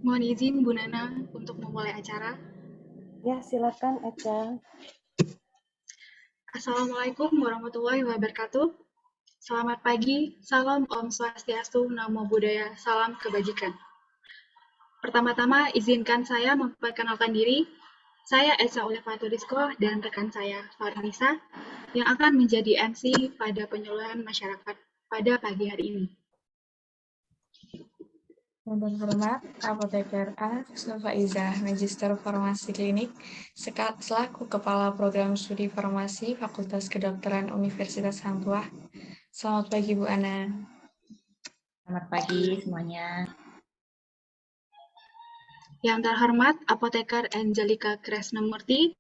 Mohon izin Bu Nana untuk memulai acara. Ya, silakan Eca. Assalamualaikum warahmatullahi wabarakatuh. Selamat pagi, salam Om Swastiastu, Namo Buddhaya, salam kebajikan. Pertama-tama, izinkan saya memperkenalkan diri. Saya Eca Ulefaturisco dan rekan saya, Farnisa, yang akan menjadi MC pada penyuluhan masyarakat pada pagi hari ini. Yang terhormat, Apoteker A. Nova Magister Farmasi Klinik, selaku Kepala Program Studi Farmasi Fakultas Kedokteran Universitas Hang Tuah. Selamat pagi, Bu Ana. Selamat pagi semuanya. Yang terhormat, Apoteker Angelika Kresnamurti,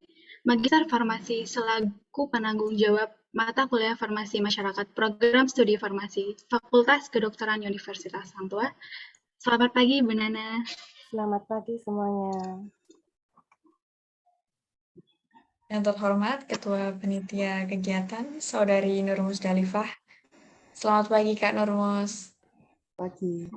Magister Farmasi selaku penanggung jawab mata kuliah Farmasi Masyarakat Program Studi Farmasi Fakultas Kedokteran Universitas Hang Tuah. Selamat pagi, Bu Nana. Selamat pagi semuanya. Yang terhormat, Ketua Panitia Kegiatan, Saudari Nur Musdalifah. Selamat pagi, Kak Nurmus. Pagi.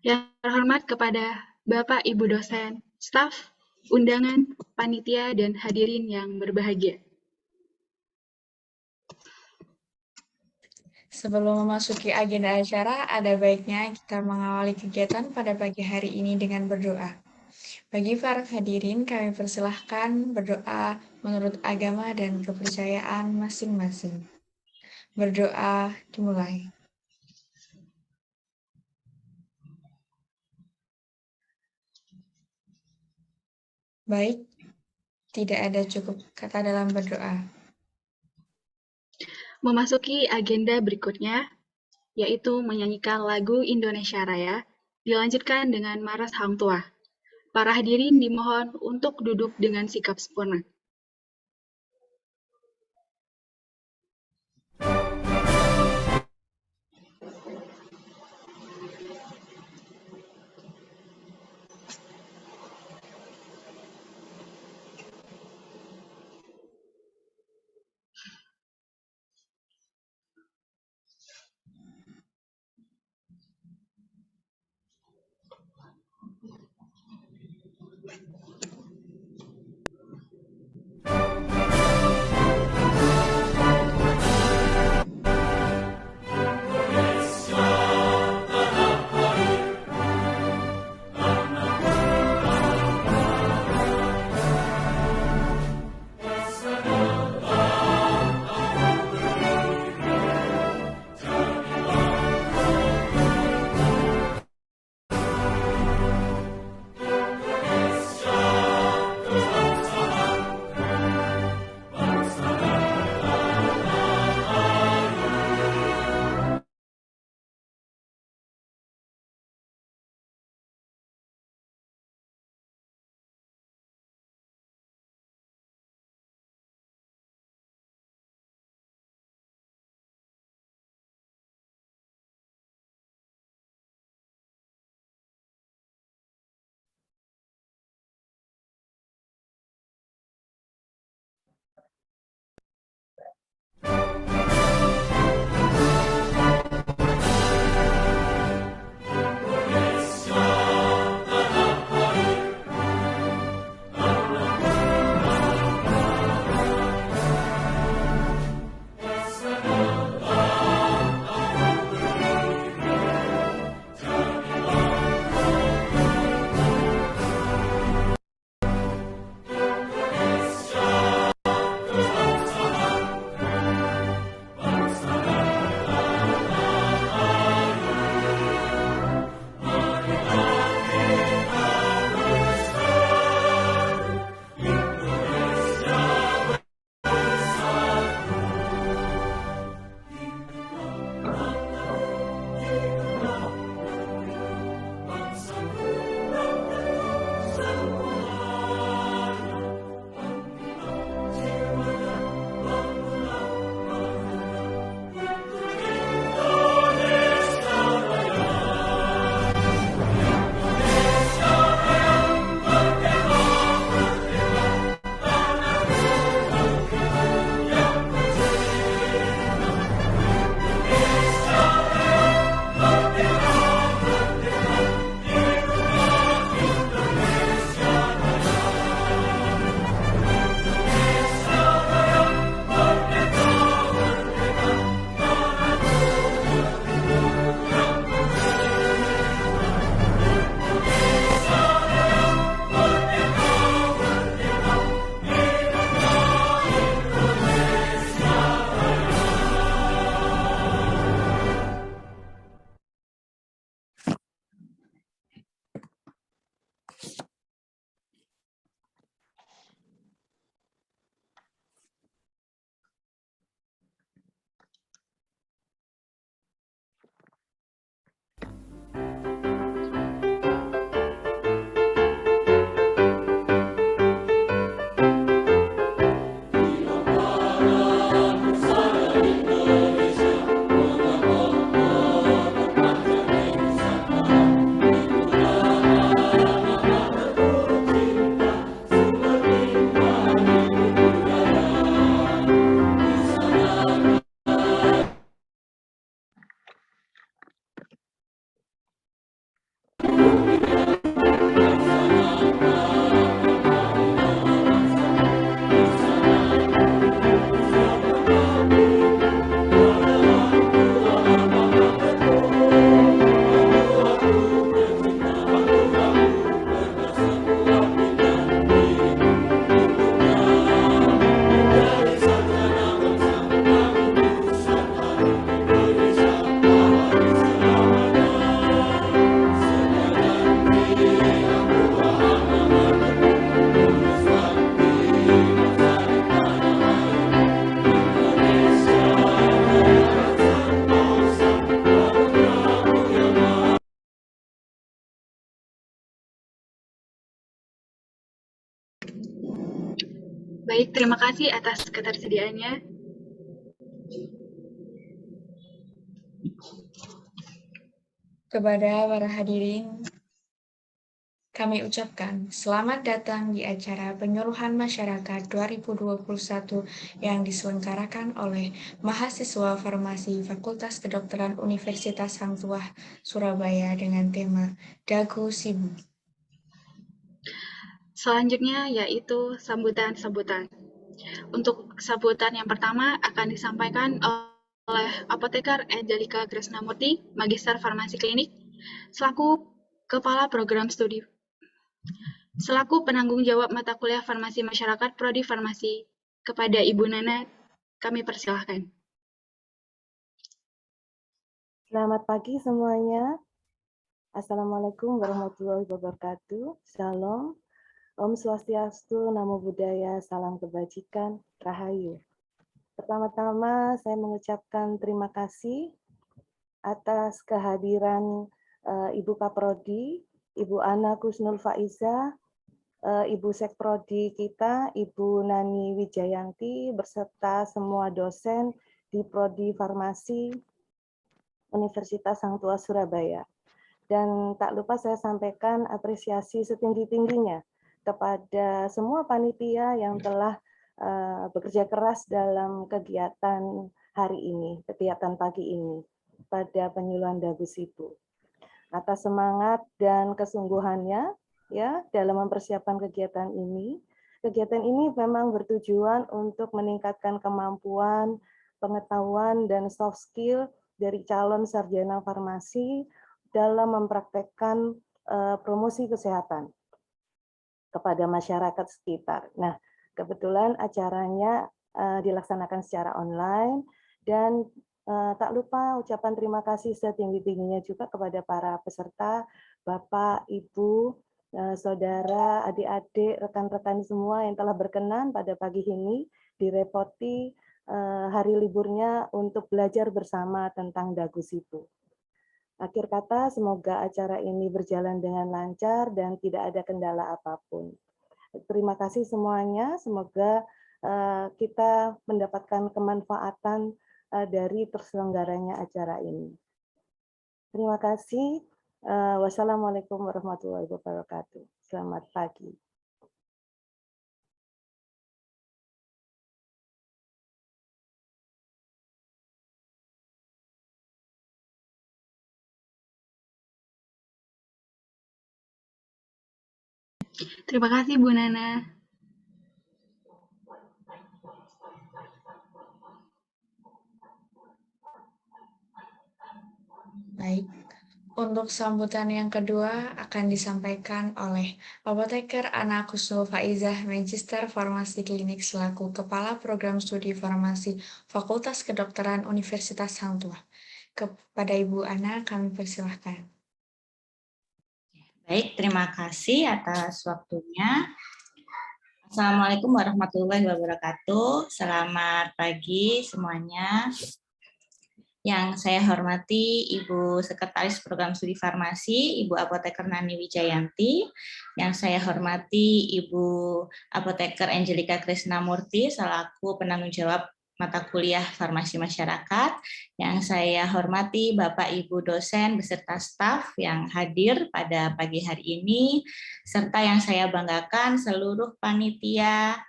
Yang terhormat kepada Bapak Ibu dosen, staf, undangan, panitia, dan hadirin yang berbahagia. Sebelum memasuki agenda acara, ada baiknya kita mengawali kegiatan pada pagi hari ini dengan berdoa. Bagi para hadirin, kami persilahkan berdoa menurut agama dan kepercayaan masing-masing. Berdoa dimulai. Baik, tidak ada cukup kata dalam berdoa. Memasuki agenda berikutnya, yaitu menyanyikan lagu Indonesia Raya, dilanjutkan dengan Maras Hang Tuah. Para hadirin dimohon untuk duduk dengan sikap sempurna. Baik, terima kasih atas ketersediaannya. Kepada para hadirin, kami ucapkan selamat datang di acara Penyuluhan Masyarakat 2021 yang diselenggarakan oleh mahasiswa Farmasi Fakultas Kedokteran Universitas Hang Tuah, Surabaya dengan tema Dagu Sibu. Selanjutnya yaitu sambutan-sambutan. Untuk sambutan yang pertama akan disampaikan oleh Apoteker Angelica Krisnamurti, Magister Farmasi Klinik, selaku Kepala Program Studi. Selaku penanggung jawab mata kuliah Farmasi Masyarakat Prodi Farmasi, kepada Ibu Nana, kami persilahkan. Selamat pagi semuanya. Assalamualaikum warahmatullahi wabarakatuh. Shalom. Om Swastiastu, Namo Buddhaya, salam kebajikan, Rahayu. Pertama-tama saya mengucapkan terima kasih atas kehadiran Ibu Kaprodi, Ibu Ana Kusnul Faiza, Ibu Sekprodi kita, Ibu Nani Wijayanti, beserta semua dosen di Prodi Farmasi Universitas Hang Tuah Surabaya. Dan tak lupa saya sampaikan apresiasi setinggi-tingginya kepada semua panitia yang telah bekerja keras dalam kegiatan hari ini, kegiatan pagi ini, pada penyuluhan Dagu Sibu. Atas semangat dan kesungguhannya, ya, dalam mempersiapkan kegiatan ini. Kegiatan ini memang bertujuan untuk meningkatkan kemampuan, pengetahuan, dan soft skill dari calon sarjana farmasi dalam mempraktekkan promosi kesehatan kepada masyarakat sekitar. Nah, kebetulan acaranya dilaksanakan secara online dan tak lupa ucapan terima kasih setinggi-tingginya juga kepada para peserta, Bapak, Ibu, saudara, adik-adik, rekan-rekan semua yang telah berkenan pada pagi ini direpoti hari liburnya untuk belajar bersama tentang Dagu Sibu. Akhir kata, semoga acara ini berjalan dengan lancar dan tidak ada kendala apapun. Terima kasih semuanya, semoga kita mendapatkan kemanfaatan dari terselenggaranya acara ini. Terima kasih. Wassalamualaikum warahmatullahi wabarakatuh. Selamat pagi. Terima kasih, Bu Nana. Baik, untuk sambutan yang kedua akan disampaikan oleh Apoteker Ana Kusnul Faizah, Magister Farmasi Klinik selaku Kepala Program Studi Farmasi Fakultas Kedokteran Universitas Hang Tuah. Kepada Ibu Ana kami persilahkan. Baik, terima kasih atas waktunya. Assalamualaikum warahmatullahi wabarakatuh. Selamat pagi semuanya. Yang saya hormati Ibu Sekretaris Program Studi Farmasi, Ibu Apoteker Nani Wijayanti. Yang saya hormati Ibu Apoteker Angelica Krisnamurti selaku penanggung jawab mata kuliah Farmasi Masyarakat. Yang saya hormati Bapak Ibu dosen beserta staf yang hadir pada pagi hari ini, serta yang saya banggakan seluruh panitia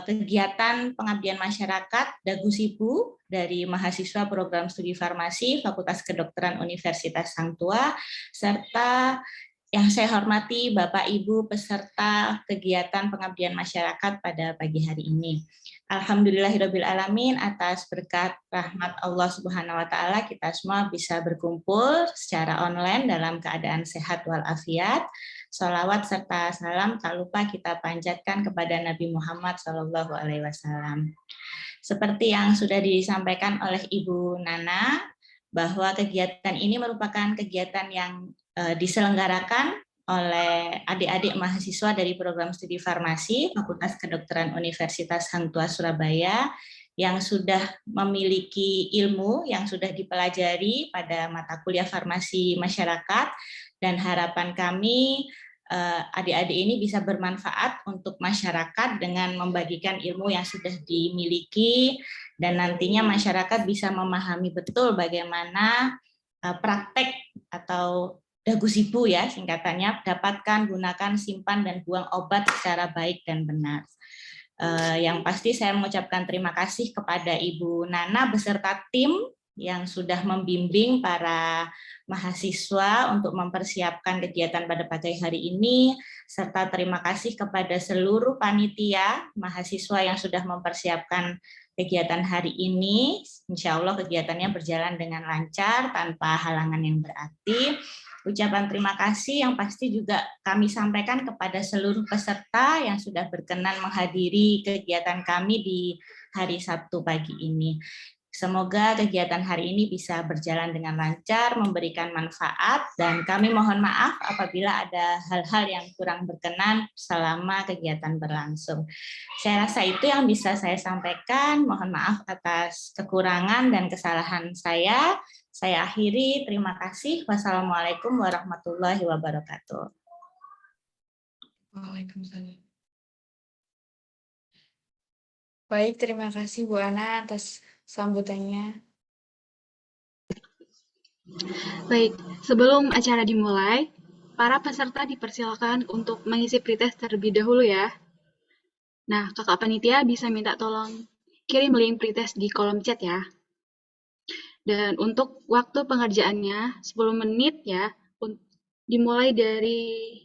kegiatan pengabdian masyarakat Dagu Sibu dari mahasiswa program studi farmasi Fakultas Kedokteran Universitas Hang Tuah, serta yang saya hormati Bapak Ibu peserta kegiatan pengabdian masyarakat pada pagi hari ini. Alhamdulillahirabbil alamin, atas berkat rahmat Allah Subhanahu wa taala kita semua bisa berkumpul secara online dalam keadaan sehat walafiat. Sholawat serta salam tak lupa kita panjatkan kepada Nabi Muhammad SAW. Seperti yang sudah disampaikan oleh Ibu Nana, bahwa kegiatan ini merupakan kegiatan yang diselenggarakan oleh adik-adik mahasiswa dari program studi farmasi Fakultas Kedokteran Universitas Hang Tuah Surabaya yang sudah memiliki ilmu yang sudah dipelajari pada mata kuliah farmasi masyarakat, dan harapan kami adik-adik ini bisa bermanfaat untuk masyarakat dengan membagikan ilmu yang sudah dimiliki, dan nantinya masyarakat bisa memahami betul bagaimana praktek atau dagusibu ya singkatannya, dapatkan, gunakan, simpan, dan buang obat secara baik dan benar. Yang pasti saya mengucapkan terima kasih kepada Ibu Nana beserta tim yang sudah membimbing para mahasiswa untuk mempersiapkan kegiatan pada pagi hari ini, serta terima kasih kepada seluruh panitia mahasiswa yang sudah mempersiapkan kegiatan hari ini. Insya Allah kegiatannya berjalan dengan lancar tanpa halangan yang berarti. Ucapan terima kasih yang pasti juga kami sampaikan kepada seluruh peserta yang sudah berkenan menghadiri kegiatan kami di hari Sabtu pagi ini. Semoga kegiatan hari ini bisa berjalan dengan lancar, memberikan manfaat, dan kami mohon maaf apabila ada hal-hal yang kurang berkenan selama kegiatan berlangsung. Saya rasa itu yang bisa saya sampaikan. Mohon maaf atas kekurangan dan kesalahan saya. Saya akhiri, terima kasih. Wassalamualaikum warahmatullahi wabarakatuh. Waalaikumsalam. Baik, terima kasih Bu Ana atas sambutannya. Baik, sebelum acara dimulai, para peserta dipersilakan untuk mengisi pretest terlebih dahulu ya. Nah, kakak panitia bisa minta tolong kirim link pretest di kolom chat ya. Dan untuk waktu pengerjaannya 10 menit ya, dimulai dari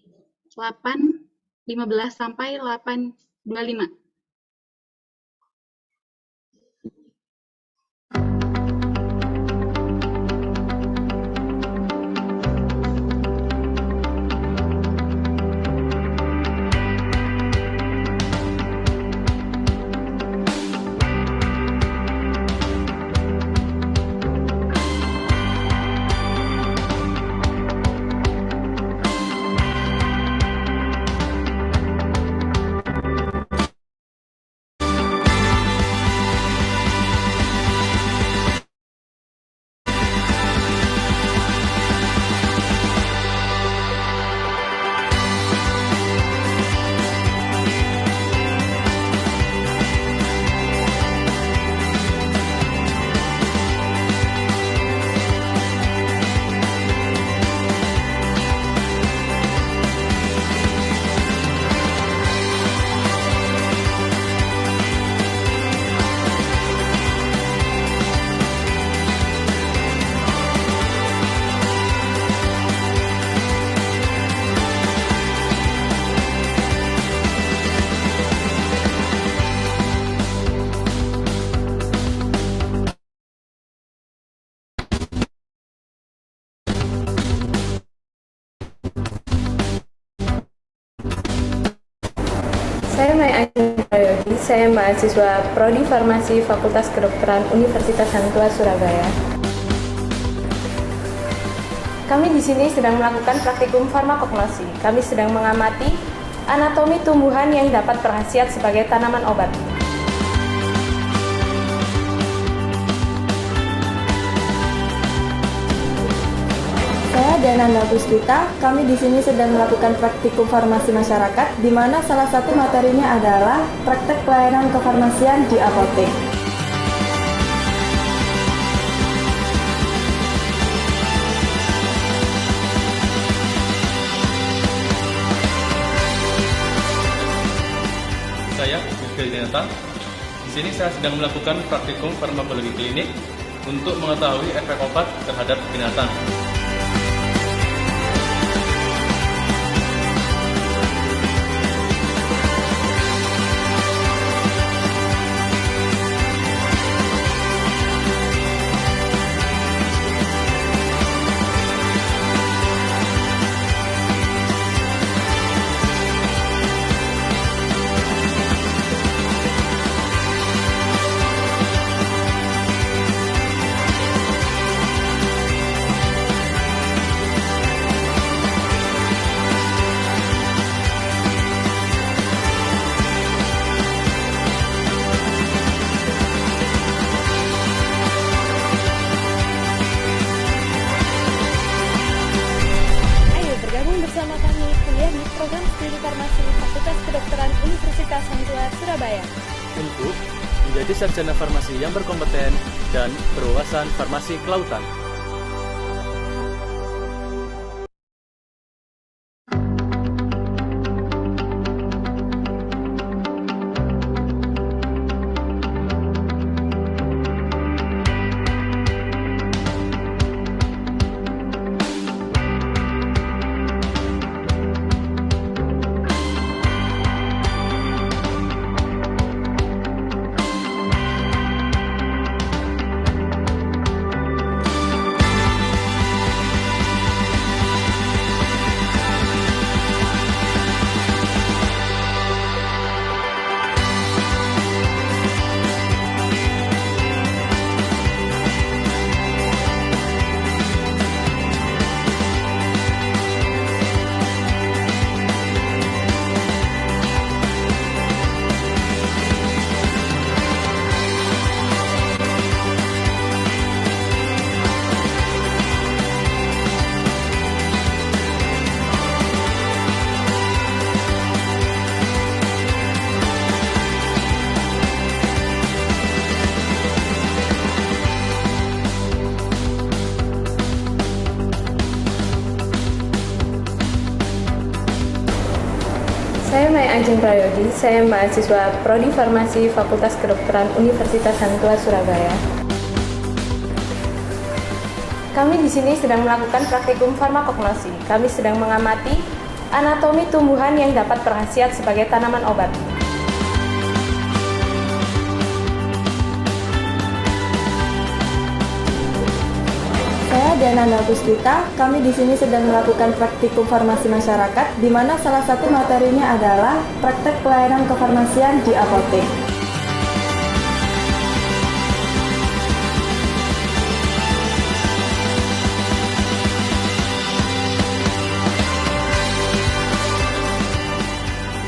8.15 sampai 8.25. Saya Mai Ainun Prayogi, saya mahasiswa Prodi Farmasi Fakultas Kedokteran Universitas Hang Tuah Surabaya. Kami di sini sedang melakukan praktikum farmakognosi. Kami sedang mengamati anatomi tumbuhan yang dapat berkhasiat sebagai tanaman obat. Saya Dananda Puspita. Kami di sini sedang melakukan praktikum farmasi masyarakat, di mana salah satu materinya adalah praktek pelayanan kefarmasian di apotek. Saya Mifil Dinata. Di sini saya sedang melakukan praktikum farmakologi klinik untuk mengetahui efek obat terhadap binatang. Studi Farmasi Fakultas Kedokteran Universitas Hangtua, Surabaya. Untuk menjadi sarjana farmasi yang berkompeten dan berwawasan farmasi kelautan. Saya Maya Anjing Prayogi, saya mahasiswa Prodi Farmasi Fakultas Kedokteran Universitas Hangtua, Surabaya. Kami di sini sedang melakukan praktikum farmakognosi. Kami sedang mengamati anatomi tumbuhan yang dapat berkhasiat sebagai tanaman obat. Saya Diana Agustita. Kami di sini sedang melakukan praktikum farmasi masyarakat, di mana salah satu materinya adalah praktek pelayanan kefarmasian di apotek.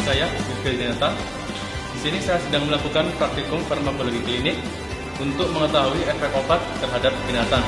Saya Rizky Dinata. Di sini saya sedang melakukan praktikum farmakologi klinik untuk mengetahui efek obat terhadap binatang.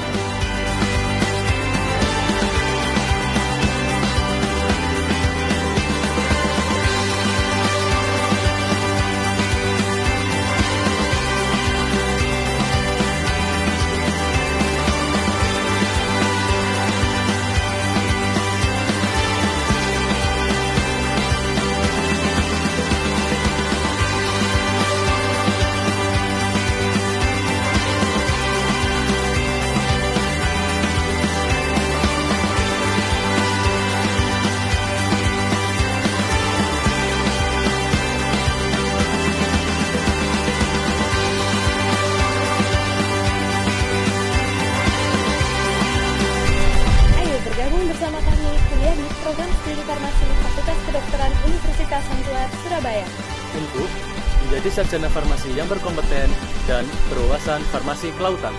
Ayo bergabung bersama kami kuliah di program Studi Farmasi Fakultas Kedokteran Universitas Hangtua, Surabaya. Untuk menjadi sarjana farmasi yang berkompeten dan berwawasan farmasi kelautan.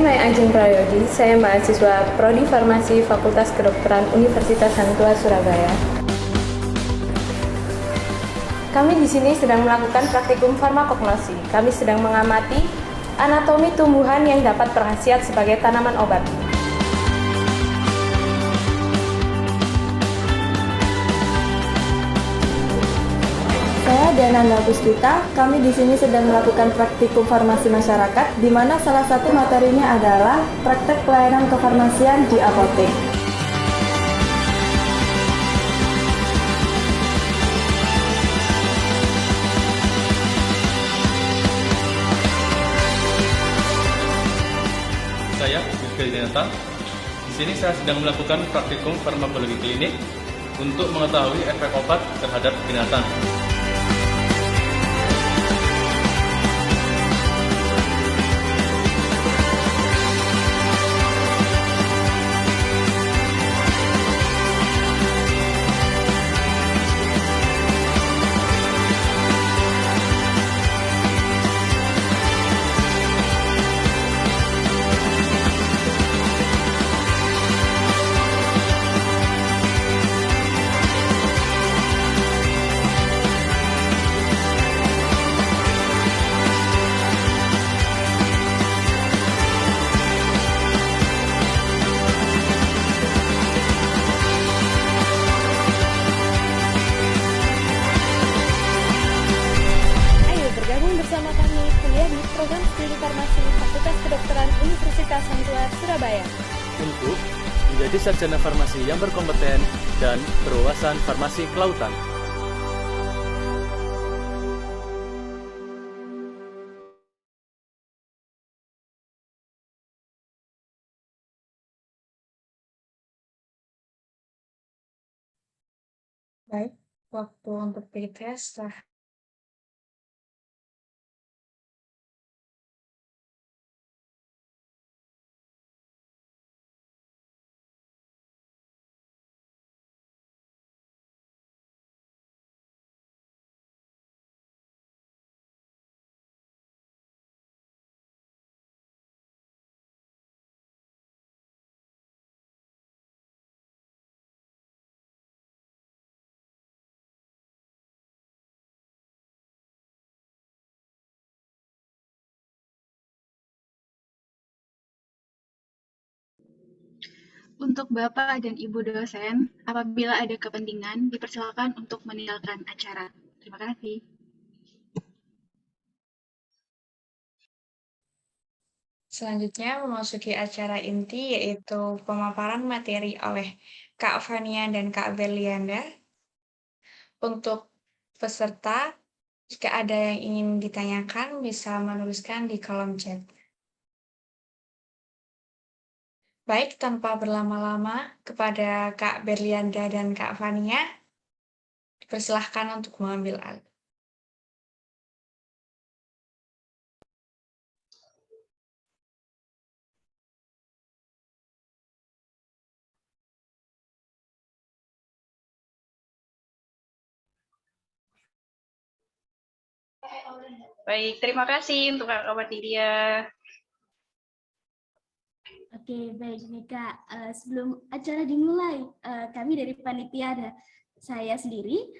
Maya Ajeng Prayogi, saya mahasiswa Prodi Farmasi Fakultas Kedokteran Universitas Hangtua Surabaya. Kami di sini sedang melakukan praktikum farmakognosi. Kami sedang mengamati anatomi tumbuhan yang dapat berkhasiat sebagai tanaman obat. Saya Dananda Puspita. Kami di sini sedang melakukan praktikum farmasi masyarakat, di mana salah satu materinya adalah praktek pelayanan kefarmasian di apotek. Saya Rizky Dinata. Di sini saya sedang melakukan praktikum farmakologi klinik untuk mengetahui efek obat terhadap binatang. Bersama kami kuliah di program studi farmasi Fakultas Kedokteran Universitas Hangtua Surabaya untuk menjadi sarjana farmasi yang berkompeten dan berwawasan farmasi kelautan. Baik, waktu untuk pretest lah. Untuk Bapak dan Ibu dosen, apabila ada kepentingan, dipersilakan untuk meninggalkan acara. Terima kasih. Selanjutnya memasuki acara inti yaitu pemaparan materi oleh Kak Fania dan Kak Berlianda. Untuk peserta, jika ada yang ingin ditanyakan bisa menuliskan di kolom chat. Baik, tanpa berlama-lama, kepada Kak Berlianda dan Kak Fania, dipersilahkan untuk mengambil alih. Baik, terima kasih untuk Kak Watidia. Oke, baik nih Kak. Sebelum acara dimulai, kami dari panitia ada saya sendiri,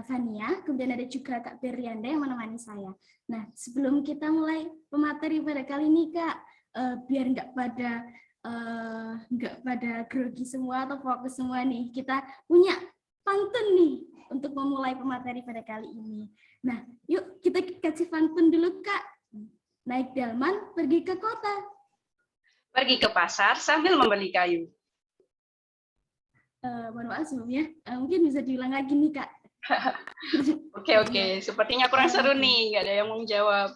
Fania, kemudian ada juga Kak Berlianda yang menemani saya. Nah, sebelum kita mulai pemateri pada kali ini Kak, biar nggak pada grogi semua atau fokus semua nih, kita punya pantun nih untuk memulai pemateri pada kali ini. Nah, yuk kita kasih pantun dulu Kak. Naik delman, pergi ke kota. Pergi ke pasar sambil membeli kayu. Mohon maaf sebelumnya, mungkin bisa diulang lagi nih Kak. Oke, sepertinya kurang seru nih, nggak ada yang mau menjawab.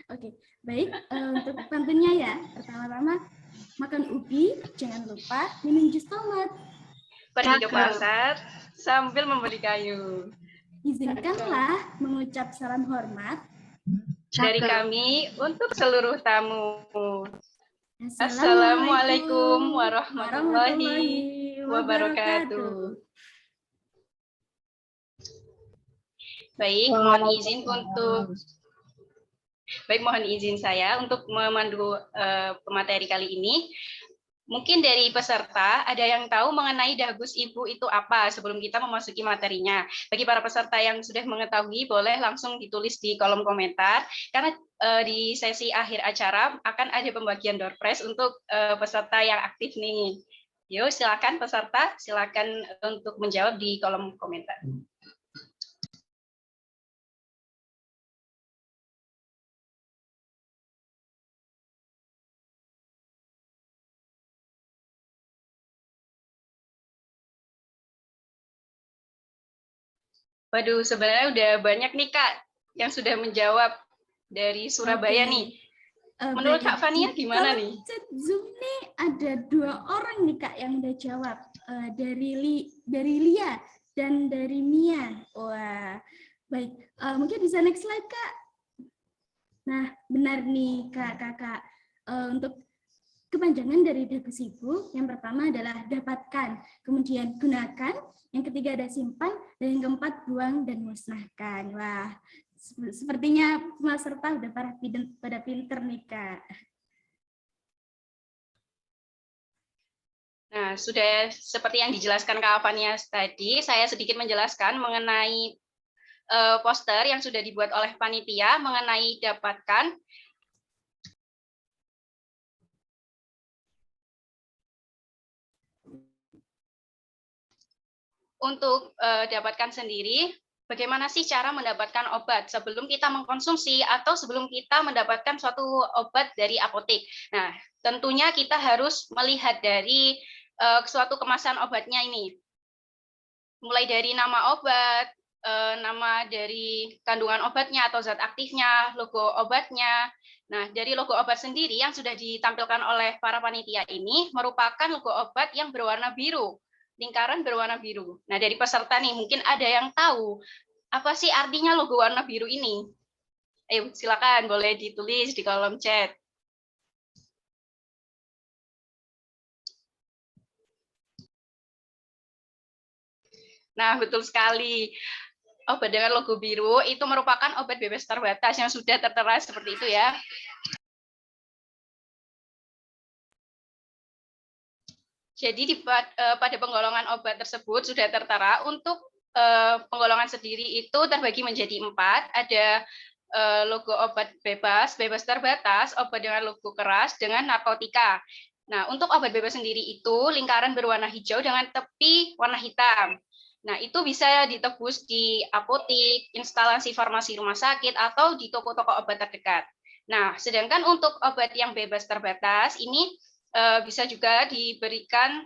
Oke, baik. Untuk pantunnya ya, pertama-tama makan ubi, jangan lupa minum jus tomat. Pergi ke pasar sambil membeli kayu. Izinkanlah mengucap salam hormat dari kami untuk seluruh tamu. Assalamualaikum warahmatullahi wabarakatuh. Baik, mohon izin untuk Baik, mohon izin saya untuk memandu pemateri kali ini. Mungkin dari peserta ada yang tahu mengenai dagus ibu itu apa sebelum kita memasuki materinya. Bagi para peserta yang sudah mengetahui, boleh langsung ditulis di kolom komentar, karena di sesi akhir acara akan ada pembagian door prize untuk peserta yang aktif nih. Yuk, silakan peserta, silakan untuk menjawab di kolom komentar. Waduh, sebenarnya udah banyak nih Kak yang sudah menjawab dari Surabaya nih. Menurut Kak Fania gimana nih? Chat Zoom nih ada 2 orang nih Kak yang udah jawab, dari Lia dan dari Mia. Wah, baik. Mungkin bisa next slide Kak. Nah, benar nih Kakak. Untuk kepanjangan dari dagus ibu, yang pertama adalah dapatkan, kemudian gunakan, yang ketiga ada simpan, dan yang keempat buang dan musnahkan. Wah, sepertinya peserta udah pada pinter nih Kak. Nah, sudah seperti yang dijelaskan Kak Fania tadi, saya sedikit menjelaskan mengenai poster yang sudah dibuat oleh panitia mengenai dapatkan. Untuk dapatkan sendiri, bagaimana sih cara mendapatkan obat sebelum kita mengkonsumsi atau sebelum kita mendapatkan suatu obat dari apotek. Nah, tentunya kita harus melihat dari suatu kemasan obatnya ini. Mulai dari nama obat, nama dari kandungan obatnya atau zat aktifnya, logo obatnya. Nah, dari logo obat sendiri yang sudah ditampilkan oleh para panitia ini merupakan logo obat yang berwarna biru. Lingkaran berwarna biru. Nah, dari peserta nih, mungkin ada yang tahu apa sih artinya logo warna biru ini? Ayo, silakan boleh ditulis di kolom chat. Nah, betul sekali. Obat dengan logo biru itu merupakan obat bebas terbatas yang sudah tertera seperti itu ya. Jadi pada penggolongan obat tersebut sudah tertera untuk penggolongan sendiri itu terbagi menjadi 4. Ada logo obat bebas, bebas terbatas, obat dengan logo keras, dengan narkotika. Nah, untuk obat bebas sendiri itu lingkaran berwarna hijau dengan tepi warna hitam. Nah, itu bisa ditebus di apotek, instalasi farmasi rumah sakit, atau di toko-toko obat terdekat. Nah, sedangkan untuk obat yang bebas terbatas ini bisa juga diberikan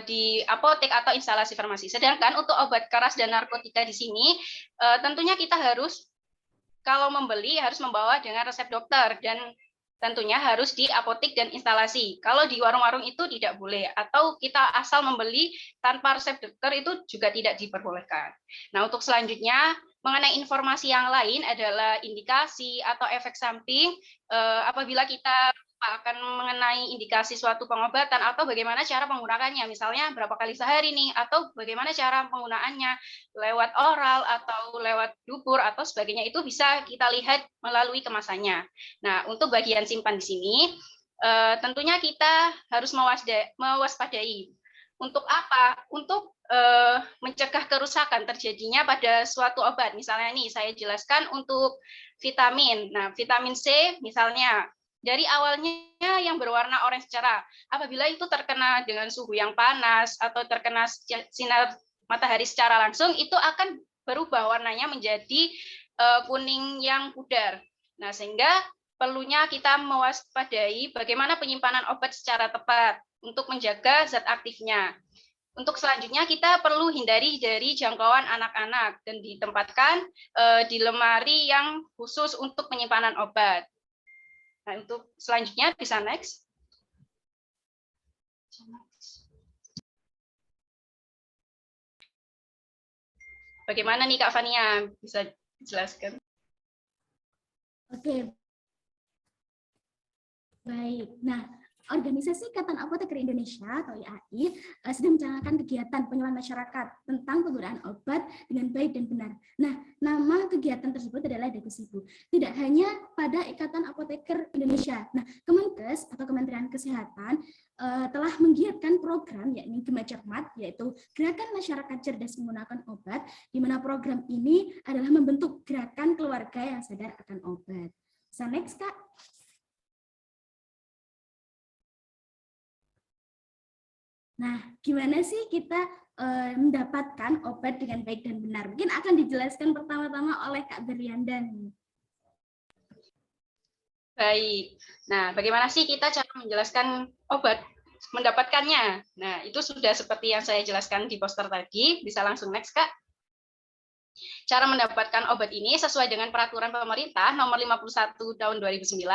di apotek atau instalasi farmasi. Sedangkan untuk obat keras dan narkotika di sini, tentunya kita harus, kalau membeli, harus membawa dengan resep dokter, dan tentunya harus di apotek dan instalasi. Kalau di warung-warung itu tidak boleh, atau kita asal membeli tanpa resep dokter itu juga tidak diperbolehkan. Nah, untuk selanjutnya, mengenai informasi yang lain adalah indikasi atau efek samping apabila kita akan mengenai indikasi suatu pengobatan atau bagaimana cara menggunakannya, misalnya berapa kali sehari nih, atau bagaimana cara penggunaannya lewat oral atau lewat dubur atau sebagainya, itu bisa kita lihat melalui kemasannya. Nah, untuk bagian simpan di sini tentunya kita harus mewaspadai. Untuk apa? Untuk mencegah kerusakan terjadinya pada suatu obat. Misalnya nih saya jelaskan untuk vitamin. Nah, vitamin C misalnya dari awalnya yang berwarna orange cerah, apabila itu terkena dengan suhu yang panas atau terkena sinar matahari secara langsung, itu akan berubah warnanya menjadi kuning yang pudar. Nah, sehingga perlunya kita mewaspadai bagaimana penyimpanan obat secara tepat untuk menjaga zat aktifnya. Untuk selanjutnya kita perlu hindari dari jangkauan anak-anak dan ditempatkan di lemari yang khusus untuk penyimpanan obat. Nah, untuk selanjutnya bisa next. Bagaimana nih Kak Fania? Bisa dijelaskan? Oke. Baik. Nah, Organisasi Ikatan Apoteker Indonesia atau IAI sedang mencanangkan kegiatan penyuluhan masyarakat tentang penggunaan obat dengan baik dan benar. Nah, nama kegiatan tersebut adalah Dagosibu. Tidak hanya pada Ikatan Apoteker Indonesia. Nah, Kemenkes atau Kementerian Kesehatan telah menggiatkan program yakni Gema Cermat, yaitu Gerakan Masyarakat Cerdas Menggunakan Obat, di mana program ini adalah membentuk gerakan keluarga yang sadar akan obat. So, next, Kak. Nah, gimana sih kita mendapatkan obat dengan baik dan benar? Mungkin akan dijelaskan pertama-tama oleh Kak Berliandan. Baik. Nah, bagaimana sih kita cara menjelaskan obat, mendapatkannya? Nah, itu sudah seperti yang saya jelaskan di poster tadi. Bisa langsung next, Kak. Cara mendapatkan obat ini sesuai dengan peraturan pemerintah nomor 51 tahun 2009,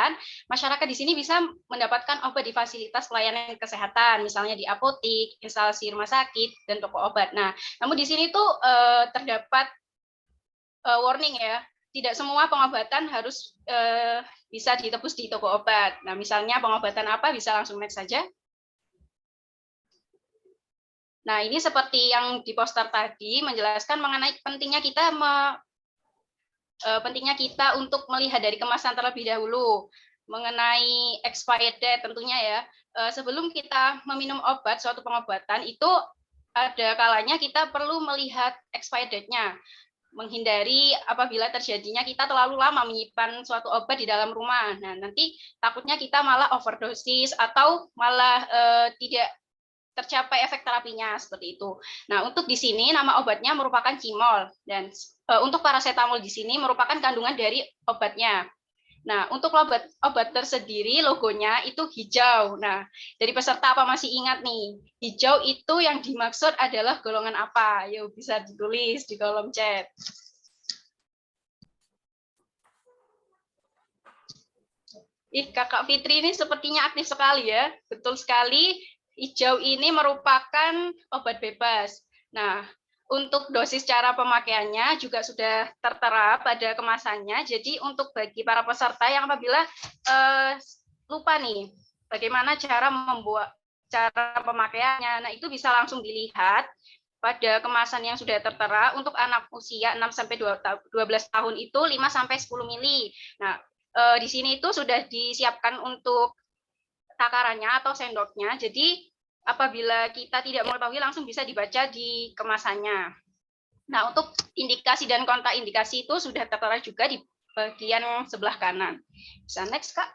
masyarakat di sini bisa mendapatkan obat di fasilitas pelayanan kesehatan, misalnya di apotik, instalasi rumah sakit, dan toko obat. Nah, namun di sini tuh terdapat warning ya, tidak semua pengobatan harus bisa ditebus di toko obat. Nah, misalnya pengobatan apa, bisa langsung next saja. Nah, ini seperti yang di poster tadi menjelaskan mengenai pentingnya kita untuk melihat dari kemasan terlebih dahulu mengenai expired date tentunya ya. Sebelum kita meminum obat suatu pengobatan itu ada kalanya kita perlu melihat expired date-nya. Menghindari apabila terjadinya kita terlalu lama menyimpan suatu obat di dalam rumah. Nah, nanti takutnya kita malah overdosis atau malah tidak tercapai efek terapinya seperti itu. Nah, untuk di sini nama obatnya merupakan Cimol dan untuk paracetamol di sini merupakan kandungan dari obatnya. Nah, untuk obat tersendiri logonya itu hijau. Nah, dari peserta apa masih ingat nih? Hijau itu yang dimaksud adalah golongan apa? Yuk bisa ditulis di kolom chat. Kakak Fitri ini sepertinya aktif sekali ya. Betul sekali. Hijau ini merupakan obat bebas. Nah, untuk dosis cara pemakaiannya juga sudah tertera pada kemasannya. Jadi untuk bagi para peserta yang apabila lupa nih bagaimana cara pemakaiannya, nah itu bisa langsung dilihat pada kemasan yang sudah tertera. Untuk anak usia 6 sampai 12 tahun itu 5 sampai 10 mili. Nah, di sini itu sudah disiapkan untuk takarannya atau sendoknya. Jadi apabila kita tidak mengetahui langsung bisa dibaca di kemasannya. Nah, untuk indikasi dan kontraindikasi itu sudah tertera juga di bagian sebelah kanan. Bisa next, Kak.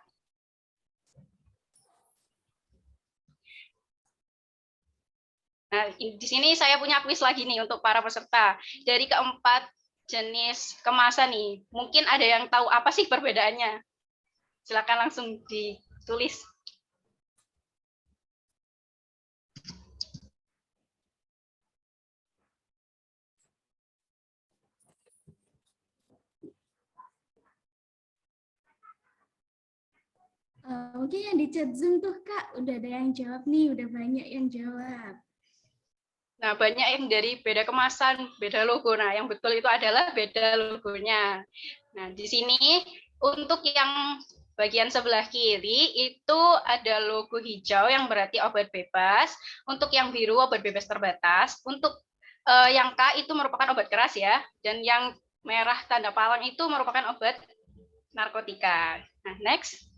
Nah, di sini saya punya kuis lagi nih untuk para peserta. Dari keempat jenis kemasan nih, mungkin ada yang tahu apa sih perbedaannya? Silakan langsung ditulis. Mungkin yang di chat Zoom tuh Kak, udah ada yang jawab nih, udah banyak yang jawab. Nah, banyak yang dari beda kemasan, beda logo. Nah, yang betul itu adalah beda logonya. Nah, di sini untuk yang bagian sebelah kiri itu ada logo hijau yang berarti obat bebas. Untuk yang biru obat bebas terbatas. Untuk yang K itu merupakan obat keras ya. Dan yang merah tanda palang itu merupakan obat narkotika. Nah, next.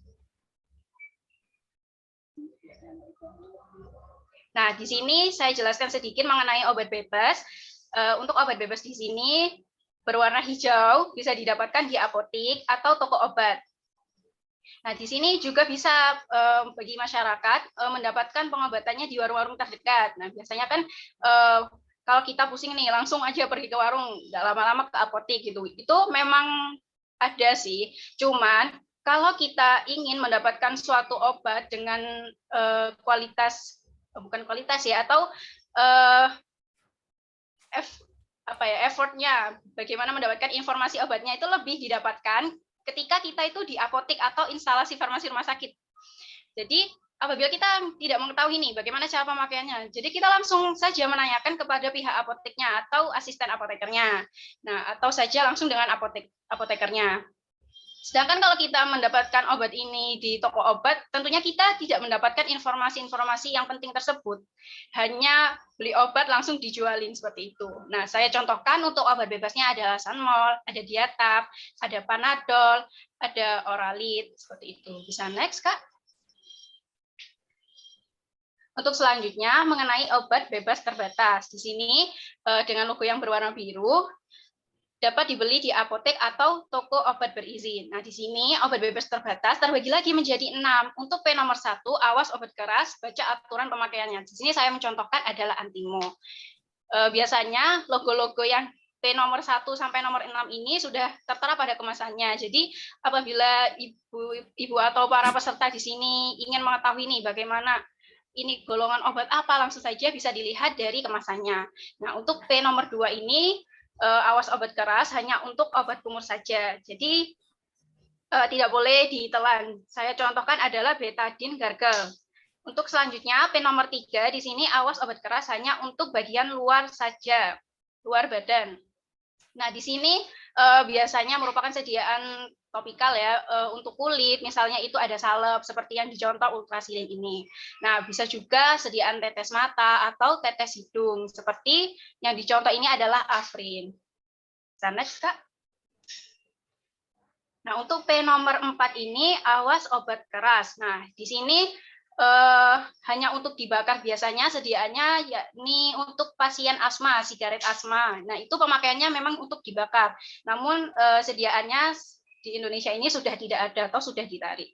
Nah, di sini saya jelaskan sedikit mengenai obat bebas. Untuk obat bebas di sini berwarna hijau, bisa didapatkan di apotik atau toko obat. Nah, di sini juga bisa bagi masyarakat mendapatkan pengobatannya di warung-warung terdekat. Nah, biasanya kan kalau kita pusing nih, langsung aja pergi ke warung, nggak lama-lama ke apotik gitu. Itu memang ada sih, cuman kalau kita ingin mendapatkan suatu obat dengan kualitas, bukan kualitas ya, atau effortnya, bagaimana mendapatkan informasi obatnya itu lebih didapatkan ketika kita itu di apotik atau instalasi farmasi rumah sakit. Jadi apabila kita tidak mengetahui nih bagaimana cara pemakaiannya, jadi kita langsung saja menanyakan kepada pihak apoteknya atau asisten apotekernya. Nah, atau saja langsung dengan apotekernya. Sedangkan kalau kita mendapatkan obat ini di toko obat, tentunya kita tidak mendapatkan informasi-informasi yang penting tersebut. Hanya beli obat langsung dijualin seperti itu. Nah, saya contohkan untuk obat bebasnya ada Sanmol, ada Diatap, ada Panadol, ada Oralit, seperti itu. Bisa next, Kak. Untuk selanjutnya mengenai obat bebas terbatas. Di sini dengan logo yang berwarna biru, dapat dibeli di apotek atau toko obat berizin. Nah, di sini obat bebas terbatas terbagi lagi menjadi 6. Untuk P nomor 1, awas obat keras, baca aturan pemakaiannya. Di sini saya mencontohkan adalah Antimo. Biasanya logo-logo yang P nomor 1 sampai nomor 6 ini sudah tertera pada kemasannya. Jadi, apabila ibu atau para peserta di sini ingin mengetahui nih bagaimana ini golongan obat apa, langsung saja bisa dilihat dari kemasannya. Nah, untuk P nomor 2 ini awas obat keras hanya untuk obat kumur saja. Jadi tidak boleh ditelan. Saya contohkan adalah betadine gargle. Untuk selanjutnya P nomor 3 di sini awas obat keras hanya untuk bagian luar saja, luar badan. Nah, di sini biasanya merupakan sediaan topikal ya untuk kulit, misalnya itu ada salep seperti yang dicontoh ultrasilin ini. Nah, bisa juga sediaan tetes mata atau tetes hidung seperti yang dicontoh ini adalah Afrin. Next, Kak. Nah, untuk P nomor 4 ini awas obat keras. Nah, di sini hanya untuk dibakar biasanya sediaannya yakni untuk pasien asma, sigaret asma. Nah, itu pemakaiannya memang untuk dibakar. Namun sediaannya di Indonesia ini sudah tidak ada atau sudah ditarik.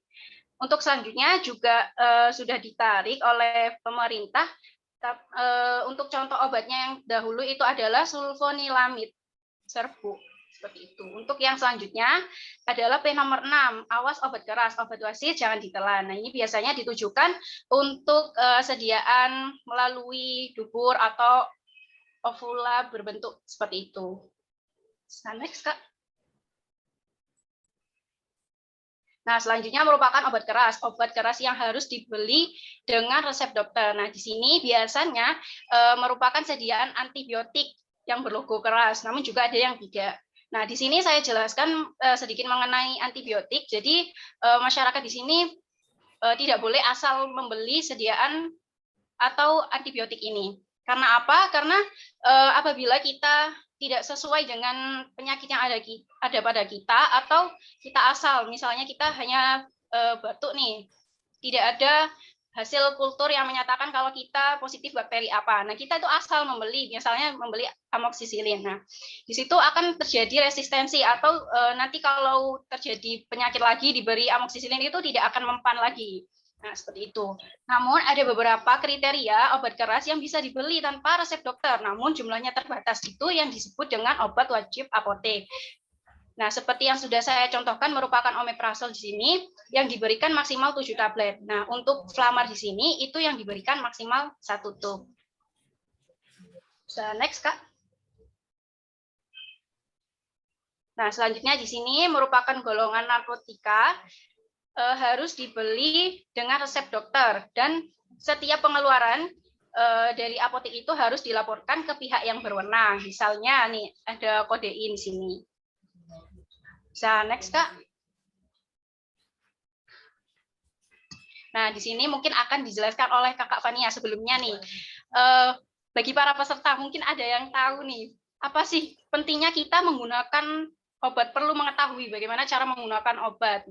Untuk selanjutnya juga sudah ditarik oleh pemerintah. Untuk contoh obatnya yang dahulu itu adalah sulfonilamid serbuk. Seperti itu. Untuk yang selanjutnya adalah P nomor 6, awas obat keras, obat wasit jangan ditelan. Nah, ini biasanya ditujukan untuk sediaan melalui dubur atau ovula berbentuk seperti itu. Next, Kak. Nah, selanjutnya merupakan obat keras yang harus dibeli dengan resep dokter. Nah, di sini biasanya merupakan sediaan antibiotik yang berlogo keras, namun juga ada yang tidak. Nah, di sini saya jelaskan sedikit mengenai antibiotik. Jadi, masyarakat di sini tidak boleh asal membeli sediaan atau antibiotik ini. Karena apa? Karena apabila kita tidak sesuai dengan penyakit yang ada pada kita, atau kita asal, misalnya kita hanya batuk nih, tidak ada hasil kultur yang menyatakan kalau kita positif bakteri apa. Nah, kita itu asal membeli, misalnya membeli amoksisilin. Nah, di situ akan terjadi resistensi atau nanti kalau terjadi penyakit lagi diberi amoksisilin itu tidak akan mempan lagi. Nah, seperti itu. Namun ada beberapa kriteria obat keras yang bisa dibeli tanpa resep dokter, namun jumlahnya terbatas. Itu yang disebut dengan obat wajib apotek. Nah, seperti yang sudah saya contohkan merupakan omeprazol di sini yang diberikan maksimal 7 tablet. Nah, untuk Flamar di sini itu yang diberikan maksimal 1 tub. Next, Kak. Nah, selanjutnya di sini merupakan golongan narkotika harus dibeli dengan resep dokter dan setiap pengeluaran dari apotek itu harus dilaporkan ke pihak yang berwenang. Misalnya nih ada kodein di sini. Bisa next, Kak. Nah, di sini mungkin akan dijelaskan oleh Kakak Fania sebelumnya nih. Bagi para peserta mungkin ada yang tahu nih, apa sih pentingnya kita menggunakan obat, perlu mengetahui bagaimana cara menggunakan obat.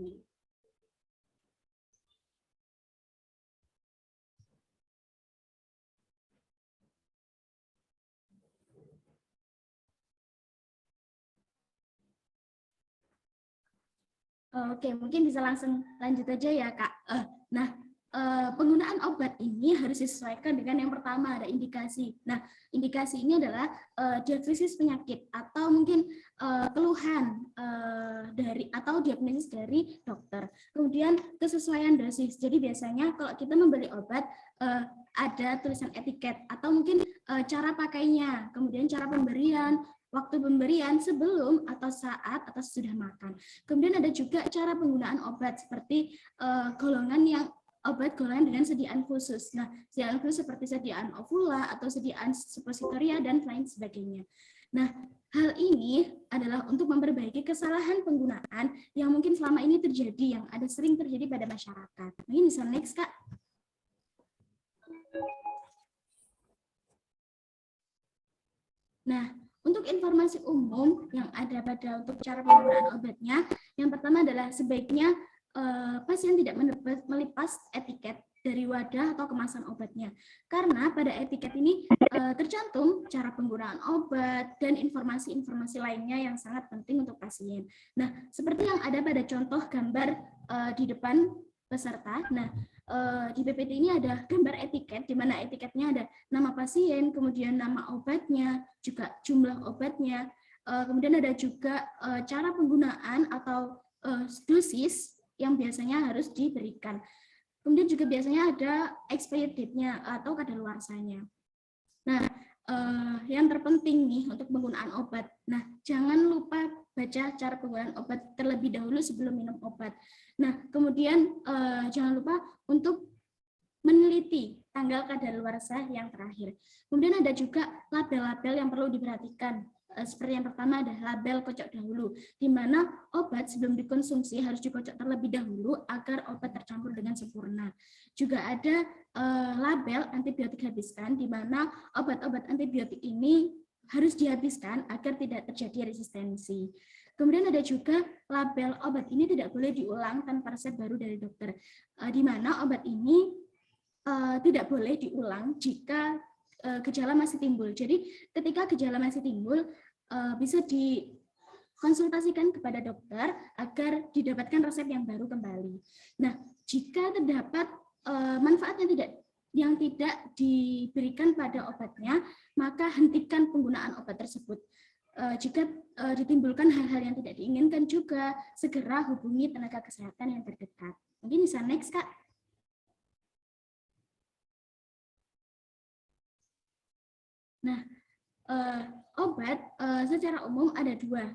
Oke, mungkin bisa langsung lanjut aja ya, Kak. Nah, penggunaan obat ini harus disesuaikan dengan yang pertama, ada indikasi. Nah, indikasi ini adalah diagnosis penyakit atau mungkin keluhan dari atau diagnosis dari dokter. Kemudian kesesuaian dosis. Jadi biasanya kalau kita membeli obat ada tulisan etiket atau mungkin cara pakainya, kemudian cara pemberian, waktu pemberian sebelum atau saat atau sudah makan. Kemudian ada juga cara penggunaan obat seperti obat golongan dengan sediaan khusus. Nah, sediaan khusus seperti sediaan ovula atau sediaan suppositoria dan lain sebagainya. Nah, Hal ini adalah untuk memperbaiki kesalahan penggunaan yang mungkin selama ini terjadi, yang ada sering terjadi pada masyarakat. Mungkin bisa next, Kak. Nah, untuk informasi umum yang ada pada untuk cara penggunaan obatnya, yang pertama adalah sebaiknya pasien tidak melepas etiket dari wadah atau kemasan obatnya. Karena pada etiket ini tercantum cara penggunaan obat dan informasi-informasi lainnya yang sangat penting untuk pasien. Nah, seperti yang ada pada contoh gambar di depan peserta. Nah, di PPT ini ada gambar etiket, di mana etiketnya ada nama pasien, kemudian nama obatnya, juga jumlah obatnya, kemudian ada juga cara penggunaan atau dosis yang biasanya harus diberikan. Kemudian juga biasanya ada expired date-nya atau kadaluarsanya. Nah, yang terpenting nih untuk penggunaan obat. Nah, jangan lupa baca cara penggunaan obat terlebih dahulu sebelum minum obat. Nah, kemudian jangan lupa untuk meneliti tanggal kadaluarsa yang terakhir. Kemudian ada juga label-label yang perlu diperhatikan. Seperti yang pertama ada label kocok dahulu, di mana obat sebelum dikonsumsi harus dikocok terlebih dahulu agar obat tercampur dengan sempurna. Juga ada label antibiotik habiskan, di mana obat-obat antibiotik ini harus dihabiskan agar tidak terjadi resistensi. Kemudian ada juga label obat ini tidak boleh diulang tanpa resep baru dari dokter, di mana obat ini tidak boleh diulang jika gejala masih timbul. Jadi ketika gejala masih timbul bisa dikonsultasikan kepada dokter agar didapatkan resep yang baru kembali. Nah, jika terdapat manfaat yang tidak diberikan pada obatnya, maka hentikan penggunaan obat tersebut. Jika ditimbulkan hal-hal yang tidak diinginkan juga, segera hubungi tenaga kesehatan yang terdekat. Mungkin bisa next, Kak. Nah, obat secara umum ada dua.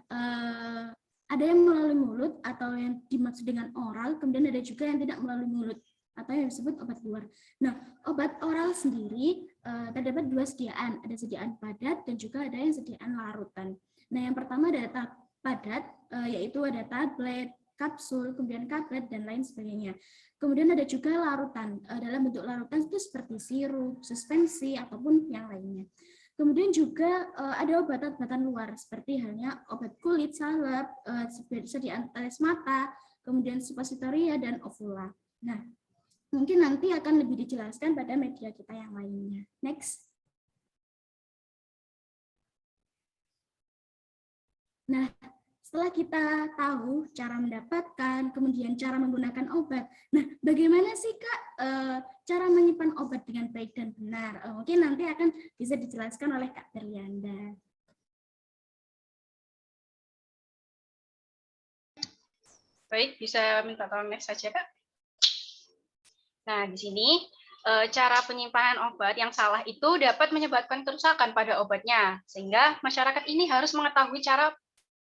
Ada yang melalui mulut atau yang dimaksud dengan oral, kemudian ada juga yang tidak melalui mulut atau yang disebut obat luar. Nah, obat oral sendiri terdapat dua sediaan, ada sediaan padat dan juga ada yang sediaan larutan. Nah, yang pertama ada padat, yaitu ada tablet, kapsul, kemudian tablet, dan lain sebagainya. Kemudian ada juga larutan, dalam bentuk larutan itu seperti sirup, suspensi, ataupun yang lainnya. Kemudian juga ada obat-obatan luar, seperti halnya obat kulit, salep, sediaan tetes mata, kemudian suppositoria, dan ovula. Nah, mungkin nanti akan lebih dijelaskan pada media kita yang lainnya. Next. Nah, setelah kita tahu cara mendapatkan, kemudian cara menggunakan obat, nah bagaimana sih Kak cara menyimpan obat dengan baik dan benar? Mungkin nanti akan bisa dijelaskan oleh Kak Berlianda. Baik, bisa minta tolong next saja Kak. Nah, di sini cara penyimpanan obat yang salah itu dapat menyebabkan kerusakan pada obatnya, sehingga masyarakat ini harus mengetahui cara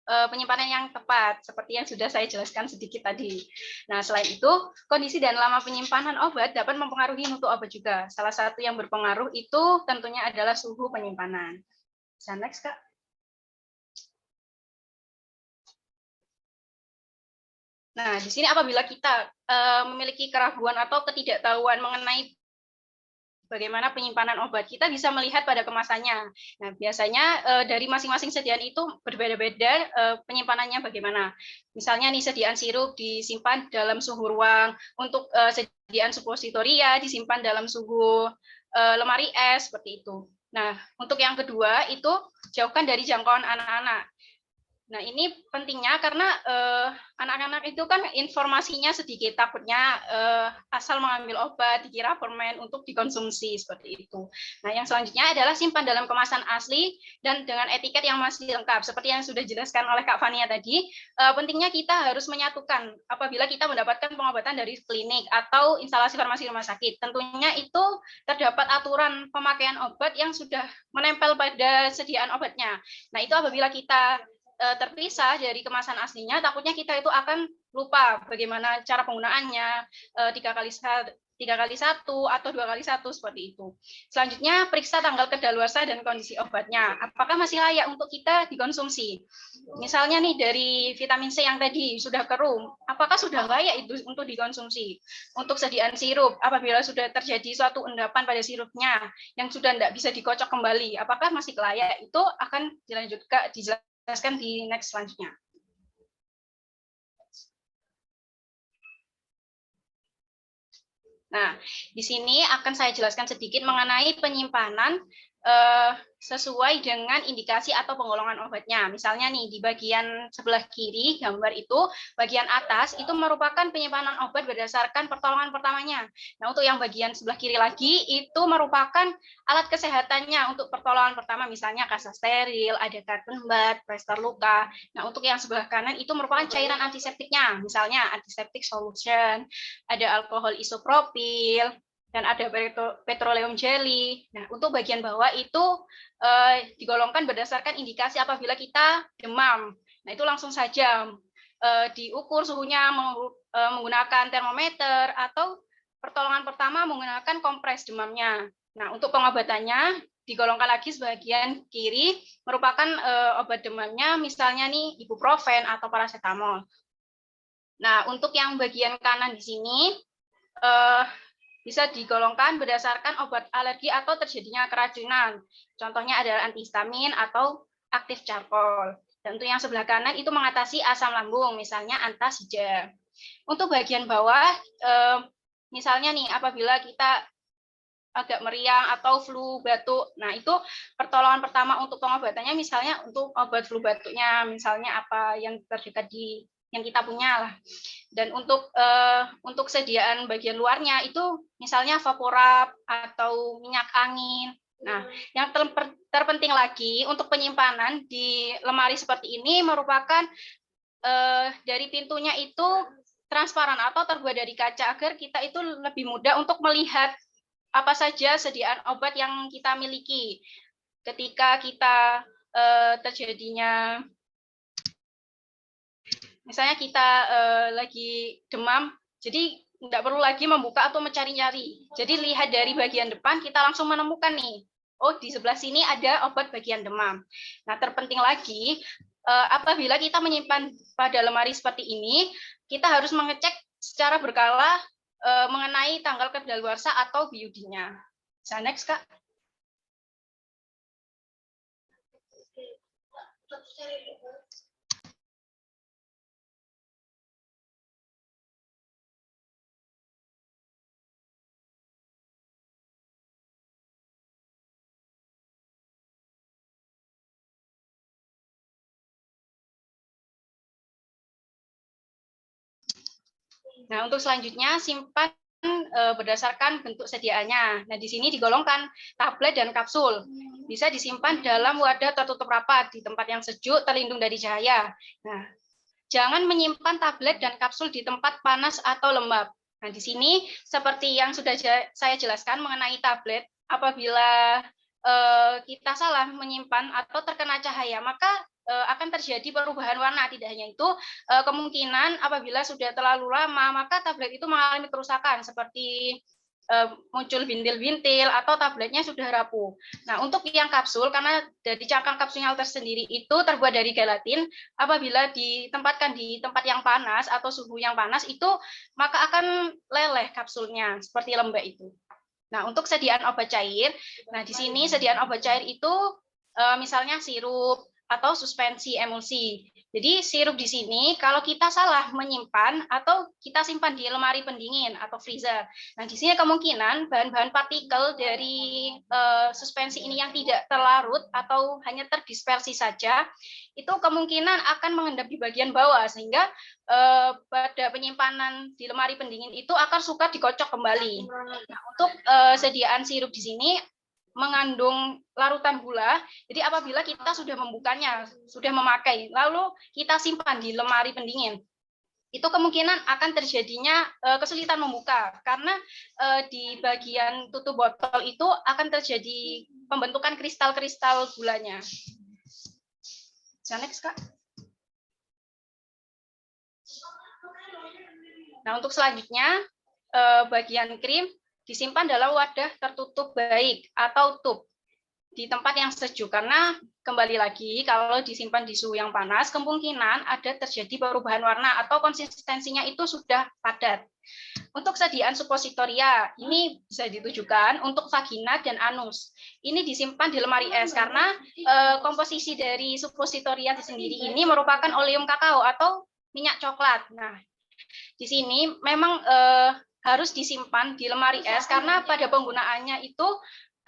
penyimpanan yang tepat, seperti yang sudah saya jelaskan sedikit tadi. Nah, selain itu, kondisi dan lama penyimpanan obat dapat mempengaruhi mutu obat juga. Salah satu yang berpengaruh itu tentunya adalah suhu penyimpanan. Bisa next, Kak. Nah, di sini apabila kita memiliki keraguan atau ketidaktahuan mengenai bagaimana penyimpanan obat, kita bisa melihat pada kemasannya. Nah, biasanya dari masing-masing sediaan itu berbeda-beda penyimpanannya bagaimana. Misalnya nih sediaan sirup disimpan dalam suhu ruang, untuk sediaan suppositoria disimpan dalam suhu lemari es, seperti itu. Nah, untuk yang kedua itu jauhkan dari jangkauan anak-anak. Nah, ini pentingnya karena anak-anak itu kan informasinya sedikit, takutnya asal mengambil obat dikira permen untuk dikonsumsi, seperti itu. Nah, yang selanjutnya adalah simpan dalam kemasan asli dan dengan etiket yang masih lengkap. Seperti yang sudah dijelaskan oleh Kak Fania tadi, pentingnya kita harus menyatukan apabila kita mendapatkan pengobatan dari klinik atau instalasi farmasi rumah sakit. Tentunya itu terdapat aturan pemakaian obat yang sudah menempel pada sediaan obatnya. Nah, itu apabila kita terpisah dari kemasan aslinya, takutnya kita itu akan lupa bagaimana cara penggunaannya, 3 kali 3x1 atau 2x1 seperti itu. Selanjutnya periksa tanggal kedaluarsa dan kondisi obatnya. Apakah masih layak untuk kita dikonsumsi? Misalnya nih dari vitamin C yang tadi sudah keruh, apakah sudah layak itu untuk dikonsumsi? Untuk sediaan sirup, apabila sudah terjadi suatu endapan pada sirupnya yang sudah tidak bisa dikocok kembali, apakah masih layak? Itu akan dijelaskan di next selanjutnya. Nah, di sini akan saya jelaskan sedikit mengenai penyimpanan sesuai dengan indikasi atau penggolongan obatnya. Misalnya nih, di bagian sebelah kiri gambar itu, bagian atas itu merupakan penyimpanan obat berdasarkan pertolongan pertamanya. Nah, untuk yang bagian sebelah kiri lagi, itu merupakan alat kesehatannya untuk pertolongan pertama, misalnya kasa steril, ada cotton bud, plester luka. Nah, untuk yang sebelah kanan itu merupakan cairan antiseptiknya, misalnya antiseptik solution, ada alkohol isopropil, dan ada petroleum jelly. Nah, untuk bagian bawah itu digolongkan berdasarkan indikasi apabila kita demam. Nah, itu langsung saja diukur suhunya menggunakan termometer atau pertolongan pertama menggunakan kompres demamnya. Nah, untuk pengobatannya digolongkan lagi sebagian kiri merupakan obat demamnya, misalnya nih ibuprofen atau paracetamol. Nah, untuk yang bagian kanan di sini bisa digolongkan berdasarkan obat alergi atau terjadinya keracunan. Contohnya adalah antihistamin atau aktif charcoal. Dan untuk yang sebelah kanan itu mengatasi asam lambung, misalnya antasida. Untuk bagian bawah, misalnya nih apabila kita agak meriang atau flu batuk, nah itu pertolongan pertama untuk pengobatannya, misalnya untuk obat flu batuknya, misalnya apa yang terdekat di yang kita punya lah. Dan untuk sediaan bagian luarnya itu misalnya vaporub atau minyak angin. Nah, yang terpenting lagi untuk penyimpanan di lemari seperti ini merupakan dari pintunya itu transparan atau terbuat dari kaca agar kita itu lebih mudah untuk melihat apa saja sediaan obat yang kita miliki ketika kita terjadinya. Misalnya kita lagi demam, jadi nggak perlu lagi membuka atau mencari-cari. Jadi lihat dari bagian depan, kita langsung menemukan nih, oh di sebelah sini ada obat bagian demam. Nah, terpenting lagi, apabila kita menyimpan pada lemari seperti ini, kita harus mengecek secara berkala mengenai tanggal kedaluarsa atau BUD-nya. Bisa next, Kak. Nah, untuk selanjutnya simpan berdasarkan bentuk sediaannya. Nah, di sini digolongkan tablet dan kapsul. Bisa disimpan dalam wadah tertutup rapat di tempat yang sejuk, terlindung dari cahaya. Nah, jangan menyimpan tablet dan kapsul di tempat panas atau lembab. Nah, di sini seperti yang sudah saya jelaskan mengenai tablet, apabila kita salah menyimpan atau terkena cahaya, maka akan terjadi perubahan warna. Tidak hanya itu, kemungkinan apabila sudah terlalu lama, maka tablet itu mengalami kerusakan seperti muncul bintil-bintil atau tabletnya sudah rapuh. Nah, untuk yang kapsul, karena dari cangkang kapsulnya tersendiri itu terbuat dari gelatin, apabila ditempatkan di tempat yang panas atau suhu yang panas itu, maka akan leleh kapsulnya seperti lembek itu. Nah, untuk sediaan obat cair, nah di sini sediaan obat cair itu misalnya sirup atau suspensi emulsi. Jadi sirup di sini kalau kita salah menyimpan atau kita simpan di lemari pendingin atau freezer. Nah, di sini kemungkinan bahan-bahan partikel dari suspensi ini yang tidak terlarut atau hanya terdispersi saja, itu kemungkinan akan mengendap di bagian bawah sehingga pada penyimpanan di lemari pendingin itu akan suka dikocok kembali. Nah, untuk sediaan sirup di sini mengandung larutan gula, jadi apabila kita sudah membukanya, sudah memakai, lalu kita simpan di lemari pendingin, itu kemungkinan akan terjadinya kesulitan membuka, karena di bagian tutup botol itu akan terjadi pembentukan kristal-kristal gulanya. Next, Kak. Nah, untuk selanjutnya, bagian krim disimpan dalam wadah tertutup baik atau tub di tempat yang sejuk, karena kembali lagi kalau disimpan di suhu yang panas kemungkinan ada terjadi perubahan warna atau konsistensinya itu sudah padat. Untuk sediaan supositoria ini bisa ditujukan untuk vagina dan anus. Ini disimpan di lemari es karena komposisi dari supositoria sendiri ini merupakan oleum kakao atau minyak coklat. Nah, di sini memang harus disimpan di lemari es karena pada penggunaannya itu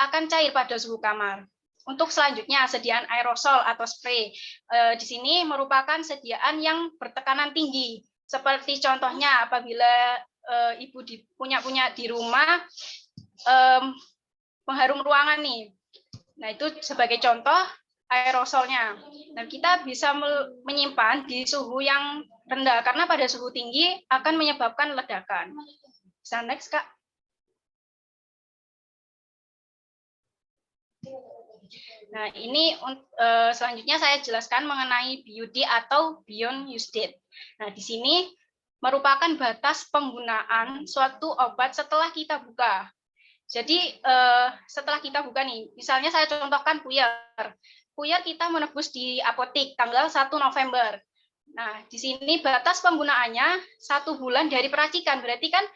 akan cair pada suhu kamar. Untuk selanjutnya, sediaan aerosol atau spray. Di sini merupakan sediaan yang bertekanan tinggi. Seperti contohnya apabila ibu punya di rumah pengharum ruangan nih. Nah, itu sebagai contoh aerosolnya. Dan kita bisa menyimpan di suhu yang rendah karena pada suhu tinggi akan menyebabkan ledakan. Bisa next, Kak. Nah, ini selanjutnya saya jelaskan mengenai BUD atau Beyond Use Date. Nah, di sini merupakan batas penggunaan suatu obat setelah kita buka. Jadi, setelah kita buka nih, misalnya saya contohkan puyer. Puyer kita menebus di apotik tanggal 1 November. Nah, di sini batas penggunaannya 1 bulan dari peracikan, berarti kan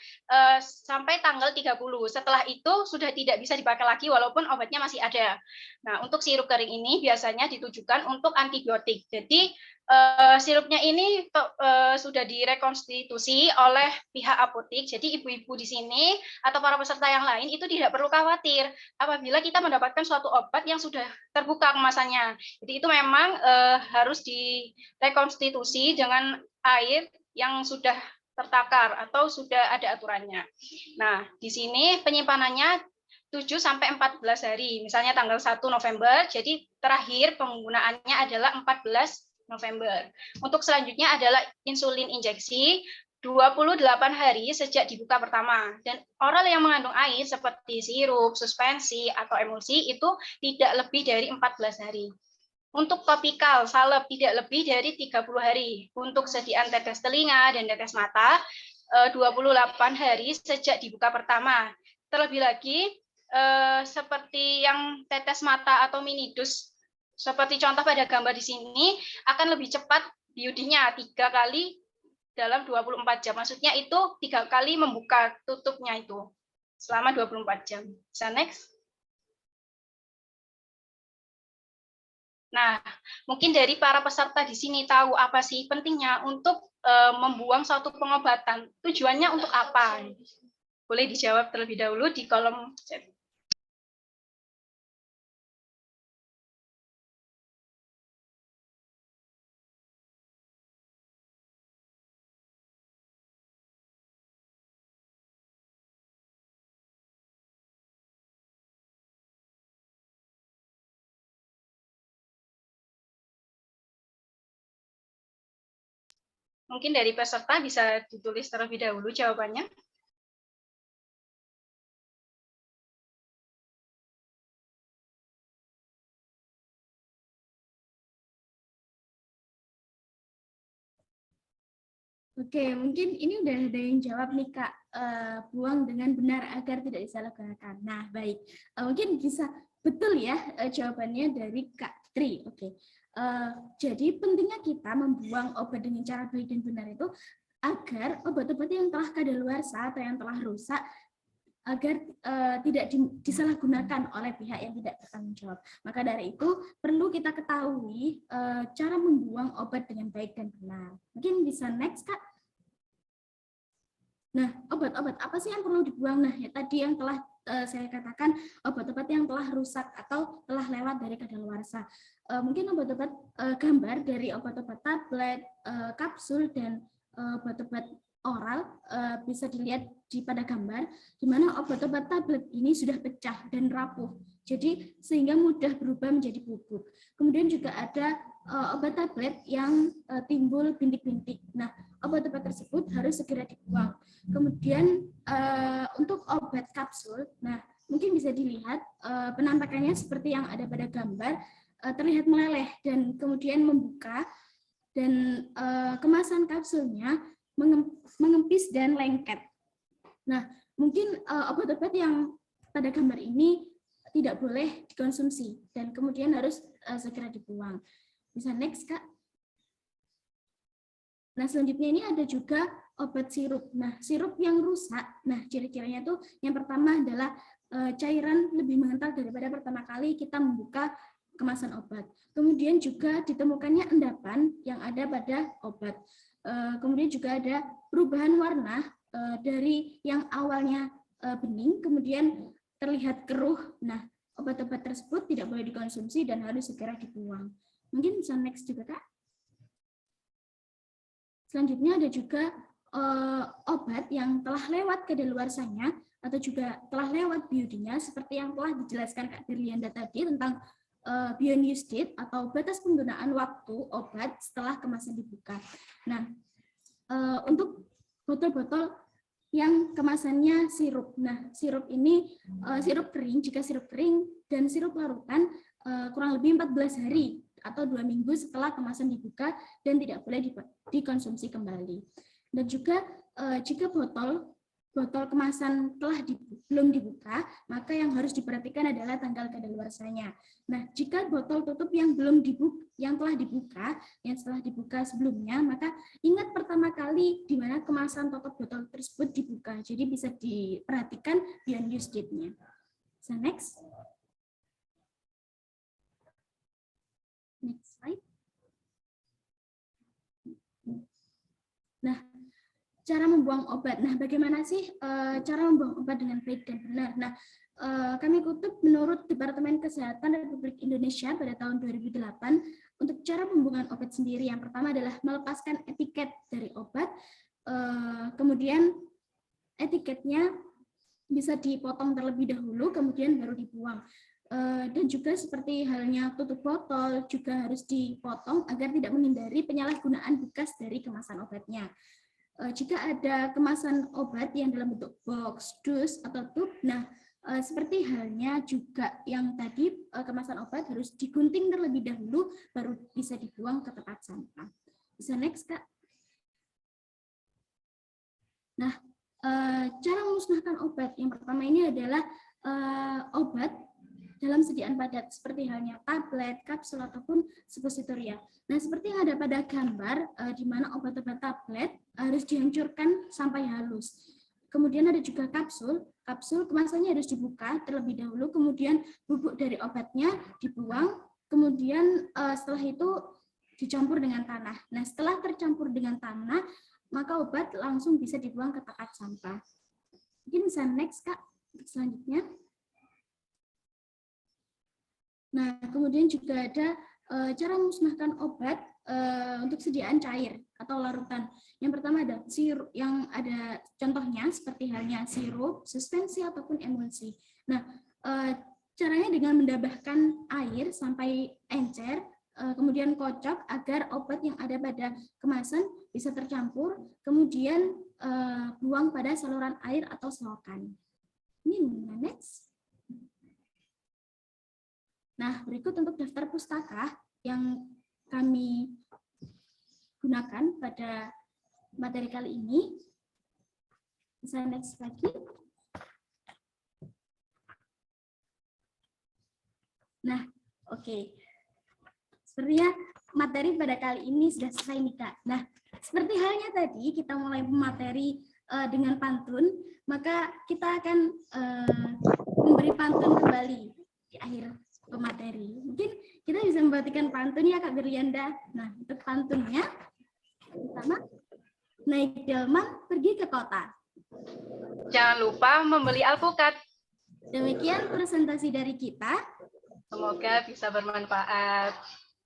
sampai tanggal 30. Setelah itu sudah tidak bisa dipakai lagi walaupun obatnya masih ada. Nah, untuk sirup kering ini biasanya ditujukan untuk antibiotik. Jadi, sirupnya ini sudah direkonstitusi oleh pihak apotik. Jadi, ibu-ibu di sini atau para peserta yang lain itu tidak perlu khawatir apabila kita mendapatkan suatu obat yang sudah terbuka kemasannya. Jadi, itu memang harus direkonstitusi dengan air yang sudah tertakar atau sudah ada aturannya. Nah, di sini penyimpanannya 7 sampai 14 hari. Misalnya tanggal 1 November, jadi terakhir penggunaannya adalah 14 November. Untuk selanjutnya adalah insulin injeksi 28 hari sejak dibuka pertama. Dan oral yang mengandung air seperti sirup, suspensi, atau emulsi itu tidak lebih dari 14 hari. Untuk topikal, salep tidak lebih dari 30 hari. Untuk sediaan tetes telinga dan tetes mata, 28 hari sejak dibuka pertama. Terlebih lagi, seperti yang tetes mata atau minidus, seperti contoh pada gambar di sini, akan lebih cepat BUD-nya 3 kali dalam 24 jam. Maksudnya itu 3 kali membuka tutupnya itu selama 24 jam. Bisa next. Nah, mungkin dari para peserta di sini tahu apa sih pentingnya untuk membuang suatu pengobatan. Tujuannya untuk apa? Boleh dijawab terlebih dahulu di kolom chat. Mungkin dari peserta bisa ditulis terlebih dahulu jawabannya. Oke, mungkin ini udah ada yang jawab nih Kak, buang dengan benar agar tidak disalahgunakan. Nah, baik. Mungkin bisa betul ya jawabannya dari Kak Tri. Oke. Jadi pentingnya kita membuang obat dengan cara baik dan benar itu agar obat-obat yang telah kadaluarsa atau yang telah rusak agar tidak disalahgunakan oleh pihak yang tidak bertanggung jawab. Maka dari itu perlu kita ketahui cara membuang obat dengan baik dan benar. Mungkin bisa next Kak. Nah, obat-obat apa sih yang perlu dibuang? Nah, ya, tadi yang telah saya katakan obat-obat yang telah rusak atau telah lewat dari kadaluarsa. Mungkin obat-obat gambar dari obat-obat tablet, kapsul, dan obat-obat oral bisa dilihat pada gambar, di mana obat-obat tablet ini sudah pecah dan rapuh, jadi sehingga mudah berubah menjadi bubuk. Kemudian juga ada obat tablet yang timbul bintik-bintik. Nah, obat-obat tersebut harus segera dibuang. Kemudian untuk obat kapsul, nah mungkin bisa dilihat penampakannya seperti yang ada pada gambar, terlihat meleleh dan kemudian membuka, dan kemasan kapsulnya mengempis dan lengket. Nah, mungkin obat-obat yang pada gambar ini tidak boleh dikonsumsi dan kemudian harus segera dibuang. Bisa next, Kak. Nah, selanjutnya ini ada juga obat sirup. Nah, sirup yang rusak, nah ciri-cirinya tuh yang pertama adalah cairan lebih mengental daripada pertama kali kita membuka kemasan obat. Kemudian juga ditemukannya endapan yang ada pada obat. Kemudian juga ada perubahan warna dari yang awalnya bening, kemudian terlihat keruh. Nah, obat-obat tersebut tidak boleh dikonsumsi dan harus segera dibuang. Mungkin bisa next juga, Kak. Selanjutnya ada juga obat yang telah lewat kadaluarsanya atau juga telah lewat biodinya, seperti yang telah dijelaskan Kak Dirlianda tadi tentang beyond use date atau batas penggunaan waktu obat setelah kemasan dibuka. Nah, untuk botol-botol yang kemasannya sirup. Nah, sirup ini sirup kering, jika sirup kering dan sirup larutan kurang lebih 14 hari atau 2 minggu setelah kemasan dibuka dan tidak boleh dikonsumsi kembali. Dan juga jika botol kemasan belum dibuka, maka yang harus diperhatikan adalah tanggal kadaluarsanya. Nah, jika botol tutup yang telah dibuka, yang setelah dibuka sebelumnya, maka ingat pertama kali di mana kemasan tutup botol tersebut dibuka. Jadi bisa diperhatikan beyond use date-nya. So, next. Next slide. Nah, cara membuang obat. Nah, bagaimana sih cara membuang obat dengan baik dan benar? Nah, kami kutip menurut Departemen Kesehatan Republik Indonesia pada tahun 2008, untuk cara pembuangan obat sendiri, yang pertama adalah melepaskan etiket dari obat, kemudian etiketnya bisa dipotong terlebih dahulu, kemudian baru dibuang. Dan juga seperti halnya tutup botol juga harus dipotong agar tidak menghindari penyalahgunaan bekas dari kemasan obatnya. Jika ada kemasan obat yang dalam bentuk box, dus, atau tube, nah seperti halnya juga yang tadi kemasan obat harus digunting terlebih dahulu baru bisa dibuang ke tempat sampah. Bisa next, Kak. Nah, cara memusnahkan obat yang pertama ini adalah obat dalam sediaan padat seperti halnya tablet, kapsul, ataupun suppositoria. Nah, seperti yang ada pada gambar, di mana obat-obat tablet harus dihancurkan sampai halus. Kemudian ada juga kapsul kemasannya harus dibuka terlebih dahulu, kemudian bubuk dari obatnya dibuang, kemudian setelah itu dicampur dengan tanah. Nah, setelah tercampur dengan tanah, maka obat langsung bisa dibuang ke tempat sampah. Mungkin bisa next, Kak, selanjutnya. Nah, kemudian juga ada cara memusnahkan obat untuk sediaan cair atau larutan. Yang pertama ada sirup, yang ada contohnya seperti halnya sirup, suspensi, ataupun emulsi. Nah, caranya dengan mendambahkan air sampai encer, kemudian kocok agar obat yang ada pada kemasan bisa tercampur, kemudian buang pada saluran air atau selokan. Ini next. Nah, berikut untuk daftar pustaka yang kami gunakan pada materi kali ini. Bisa next lagi. Nah, oke. Sepertinya materi pada kali ini sudah selesai nih, Kak. Nah, seperti halnya tadi kita mulai materi dengan pantun, maka kita akan memberi pantun kembali di akhir pemateri. Mungkin kita bisa membagikan pantun ya, Kak Dirlianda. Nah, untuk pantunnya pertama, naik delman pergi ke kota. Jangan lupa membeli alpukat. Demikian presentasi dari kita. Semoga bisa bermanfaat.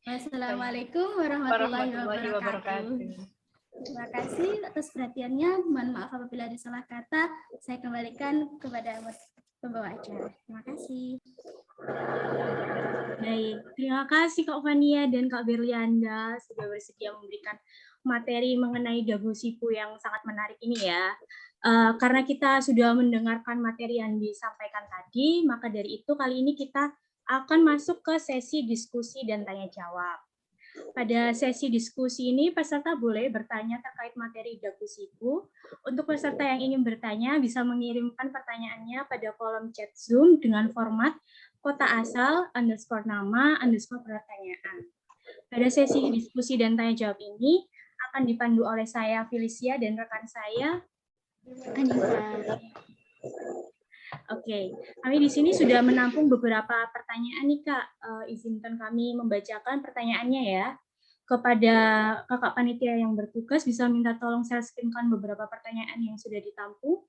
Wassalamualaikum warahmatullahi wabarakatuh. Terima kasih atas perhatiannya. Mohon maaf apabila ada salah kata. Saya kembalikan kepada pembawa acara. Terima kasih. Baik, terima kasih Kak Fania dan Kak Dirlianda sudah bersedia memberikan materi mengenai Dagosipu yang sangat menarik ini ya. Karena kita sudah mendengarkan materi yang disampaikan tadi, maka dari itu kali ini kita akan masuk ke sesi diskusi dan tanya jawab. Pada sesi diskusi ini, peserta boleh bertanya terkait materi Dagusiku. Untuk peserta yang ingin bertanya, bisa mengirimkan pertanyaannya pada kolom chat Zoom dengan format kota asal, _nama, _pertanyaan. Pada sesi diskusi dan tanya jawab ini, akan dipandu oleh saya, Felicia, dan rekan saya, Anissa. Oke, kami di sini sudah menampung beberapa pertanyaan nih, Kak. Izinkan kami membacakan pertanyaannya ya. Kepada kakak panitia yang bertugas, bisa minta tolong share screen-kan beberapa pertanyaan yang sudah ditampung.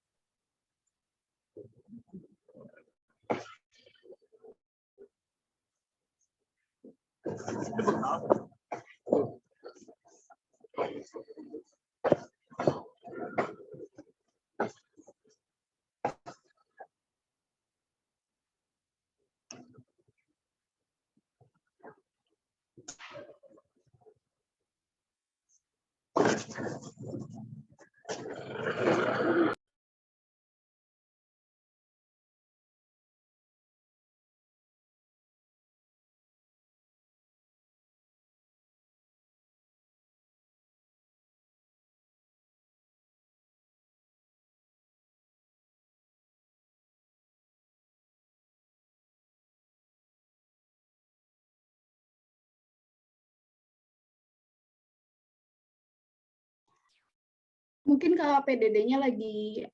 Mungkin Kak PDD-nya lagi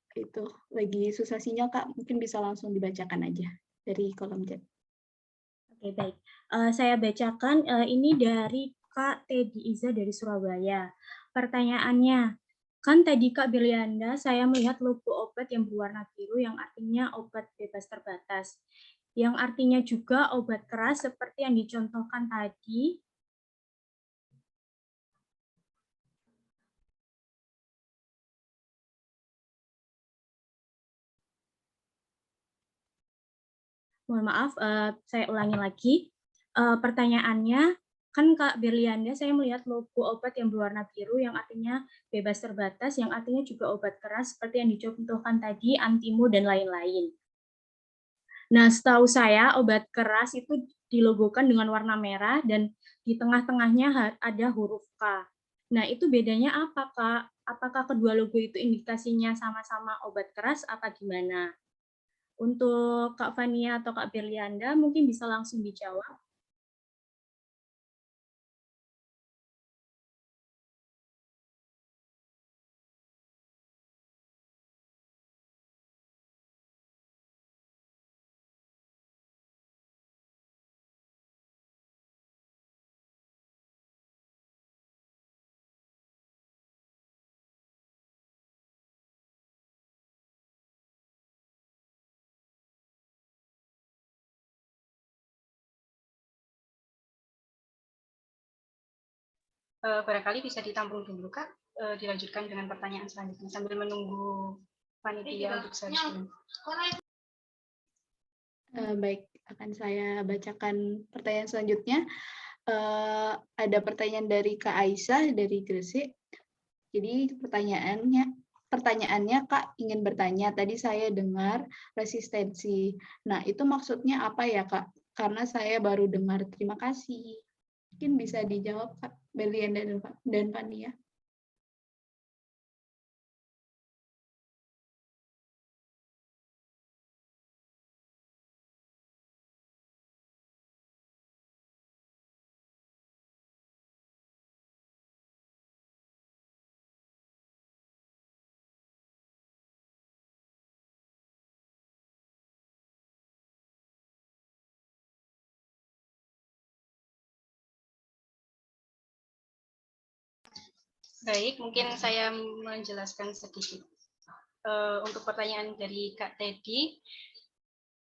susah sinyal, Kak. Mungkin bisa langsung dibacakan aja dari kolom chat. Oke, baik. Saya bacakan ini dari Kak Teddy Iza dari Surabaya. Pertanyaannya, kan tadi Kak Berlianda saya melihat logo obat yang berwarna biru yang artinya obat bebas terbatas. Yang artinya juga obat keras seperti yang dicontohkan tadi. Mohon maaf, saya ulangi lagi. Pertanyaannya, kan Kak Berlianda saya melihat logo obat yang berwarna biru yang artinya bebas terbatas, yang artinya juga obat keras seperti yang dicontohkan tadi, Antimo dan lain-lain. Nah, setahu saya obat keras itu dilogokan dengan warna merah dan di tengah-tengahnya ada huruf K. Nah, itu bedanya apa, Kak? Apakah kedua logo itu indikasinya sama-sama obat keras apa gimana? Untuk Kak Fania atau Kak Berlianda mungkin bisa langsung dijawab. Barangkali bisa ditampung dulu, Kak. Dilanjutkan dengan pertanyaan selanjutnya sambil menunggu panitia untuk share. Baik, akan saya bacakan pertanyaan selanjutnya. Ada pertanyaan dari Kak Aisyah dari Gresik. Jadi pertanyaannya Kak ingin bertanya, tadi saya dengar resistensi. Nah, itu maksudnya apa ya, Kak? Karena saya baru dengar. Terima kasih. Mungkin bisa dijawab, Kak Berlianda dan Fania. Baik, mungkin saya menjelaskan sedikit. Untuk pertanyaan dari Kak Teddy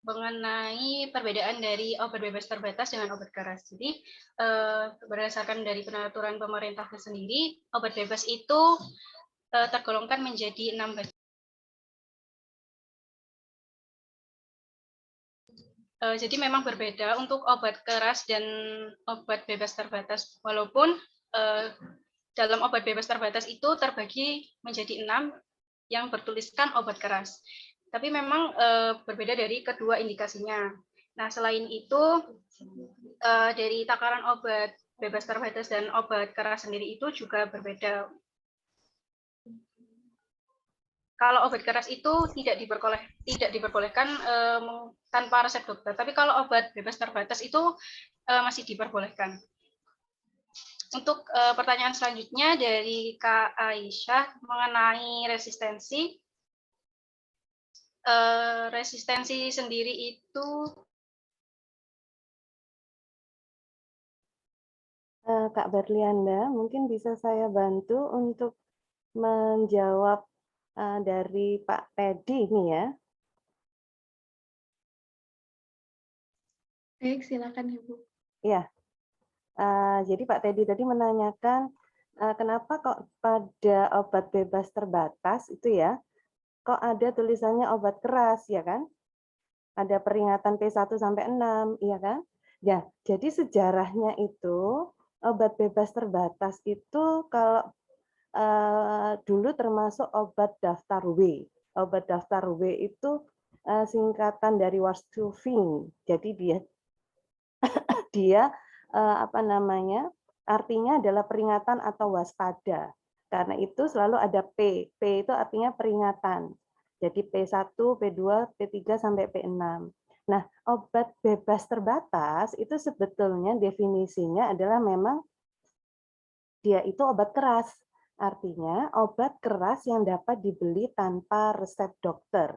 mengenai perbedaan dari obat bebas terbatas dengan obat keras. Jadi berdasarkan dari peraturan pemerintah sendiri, obat bebas itu tergolongkan menjadi 6 bagian. Jadi memang berbeda untuk obat keras dan obat bebas terbatas, walaupun dalam obat bebas terbatas itu terbagi menjadi 6 yang bertuliskan obat keras. Tapi memang berbeda dari kedua indikasinya. Nah, selain itu, dari takaran obat bebas terbatas dan obat keras sendiri itu juga berbeda. Kalau obat keras itu tidak diperbolehkan tanpa resep dokter, tapi kalau obat bebas terbatas itu masih diperbolehkan. Untuk pertanyaan selanjutnya dari Kak Aisyah mengenai resistensi. Resistensi sendiri itu Kak Berlianda, mungkin bisa saya bantu untuk menjawab dari Pak Teddy ini ya. Baik, silakan Ibu. Ya, jadi Pak Teddy tadi menanyakan kenapa kok pada obat bebas terbatas itu ya, kok ada tulisannya obat keras ya kan? Ada peringatan P1 sampai 6, iya kan? Ya, jadi sejarahnya itu obat bebas terbatas itu kalau dulu termasuk obat daftar W. Obat daftar W itu singkatan dari Warstufing. Jadi dia apa namanya? Artinya adalah peringatan atau waspada. Karena itu selalu ada P. P itu artinya peringatan. Jadi P1, P2, P3 sampai P6. Nah, obat bebas terbatas itu sebetulnya definisinya adalah memang dia itu obat keras. Artinya obat keras yang dapat dibeli tanpa resep dokter.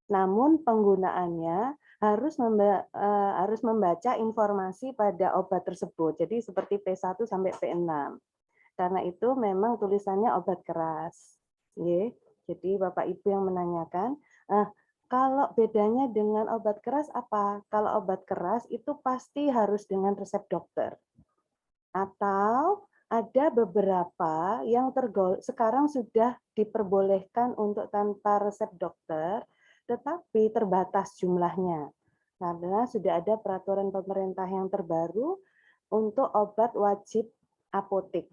Namun penggunaannya harus membaca informasi pada obat tersebut. Jadi seperti P1 sampai P6. Karena itu memang tulisannya obat keras. Jadi Bapak Ibu yang menanyakan, kalau bedanya dengan obat keras apa? Kalau obat keras itu pasti harus dengan resep dokter. Atau ada beberapa yang sekarang sudah diperbolehkan untuk tanpa resep dokter, tetapi terbatas jumlahnya. Karena sudah ada peraturan pemerintah yang terbaru untuk obat wajib apotek.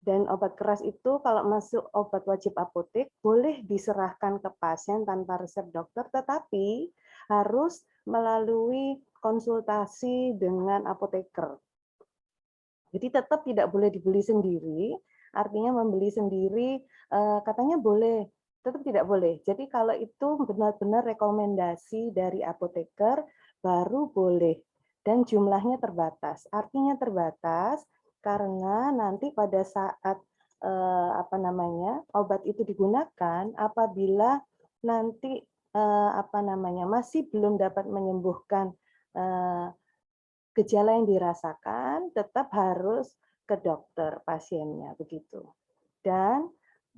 Dan obat keras itu kalau masuk obat wajib apotek boleh diserahkan ke pasien tanpa resep dokter, tetapi harus melalui konsultasi dengan apoteker. Jadi tetap tidak boleh dibeli sendiri, artinya membeli sendiri katanya boleh, tetap tidak boleh. Jadi kalau itu benar-benar rekomendasi dari apoteker baru boleh dan jumlahnya terbatas. Artinya terbatas karena nanti pada saat obat itu digunakan apabila nanti masih belum dapat menyembuhkan gejala yang dirasakan, tetap harus ke dokter pasiennya begitu. Dan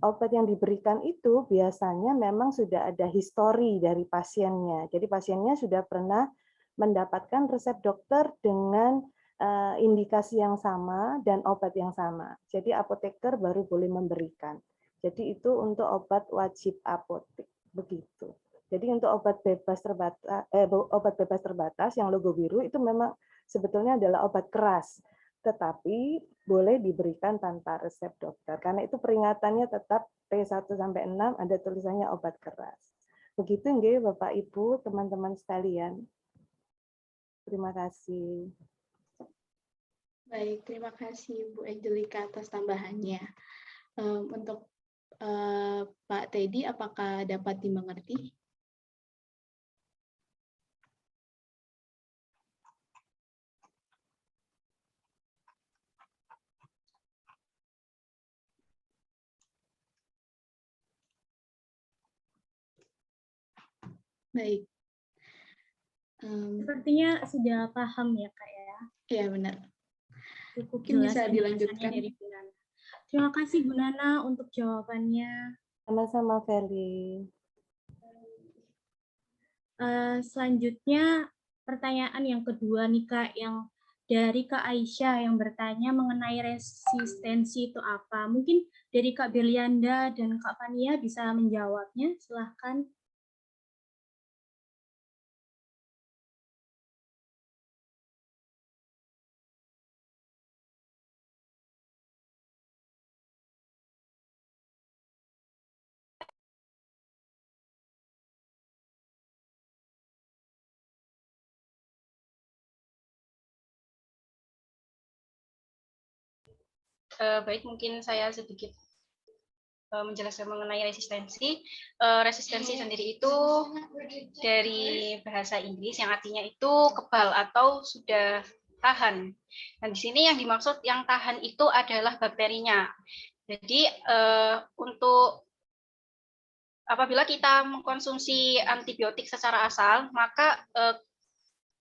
obat yang diberikan itu biasanya memang sudah ada histori dari pasiennya. Jadi pasiennya sudah pernah mendapatkan resep dokter dengan indikasi yang sama dan obat yang sama. Jadi apoteker baru boleh memberikan. Jadi itu untuk obat wajib apotek begitu. Jadi untuk obat bebas terbatas yang logo biru itu memang sebetulnya adalah obat keras, tetapi boleh diberikan tanpa resep dokter. Karena itu peringatannya tetap P1 sampai 6 ada tulisannya obat keras. Begitu nggih Bapak Ibu, teman-teman sekalian. Terima kasih. Baik, terima kasih Bu Angelika atas tambahannya. Untuk Pak Teddy, apakah dapat dimengerti? Baik. Sepertinya sudah paham ya Kak ya. Iya benar. Cukup Mungkin jelas bisa dilanjutkan. dari Bu Nana. Terima kasih Bu Nana untuk jawabannya. Sama-sama Feli. Selanjutnya pertanyaan yang kedua nih Kak, yang dari Kak Aisyah yang bertanya mengenai resistensi itu apa. Mungkin dari Kak Berlianda dan Kak Fania bisa menjawabnya, silahkan. Baik, mungkin saya sedikit menjelaskan mengenai resistensi. Resistensi sendiri itu dari bahasa Inggris yang artinya itu kebal atau sudah tahan. Dan di sini yang dimaksud yang tahan itu adalah bakterinya. Jadi untuk apabila kita mengkonsumsi antibiotik secara asal, maka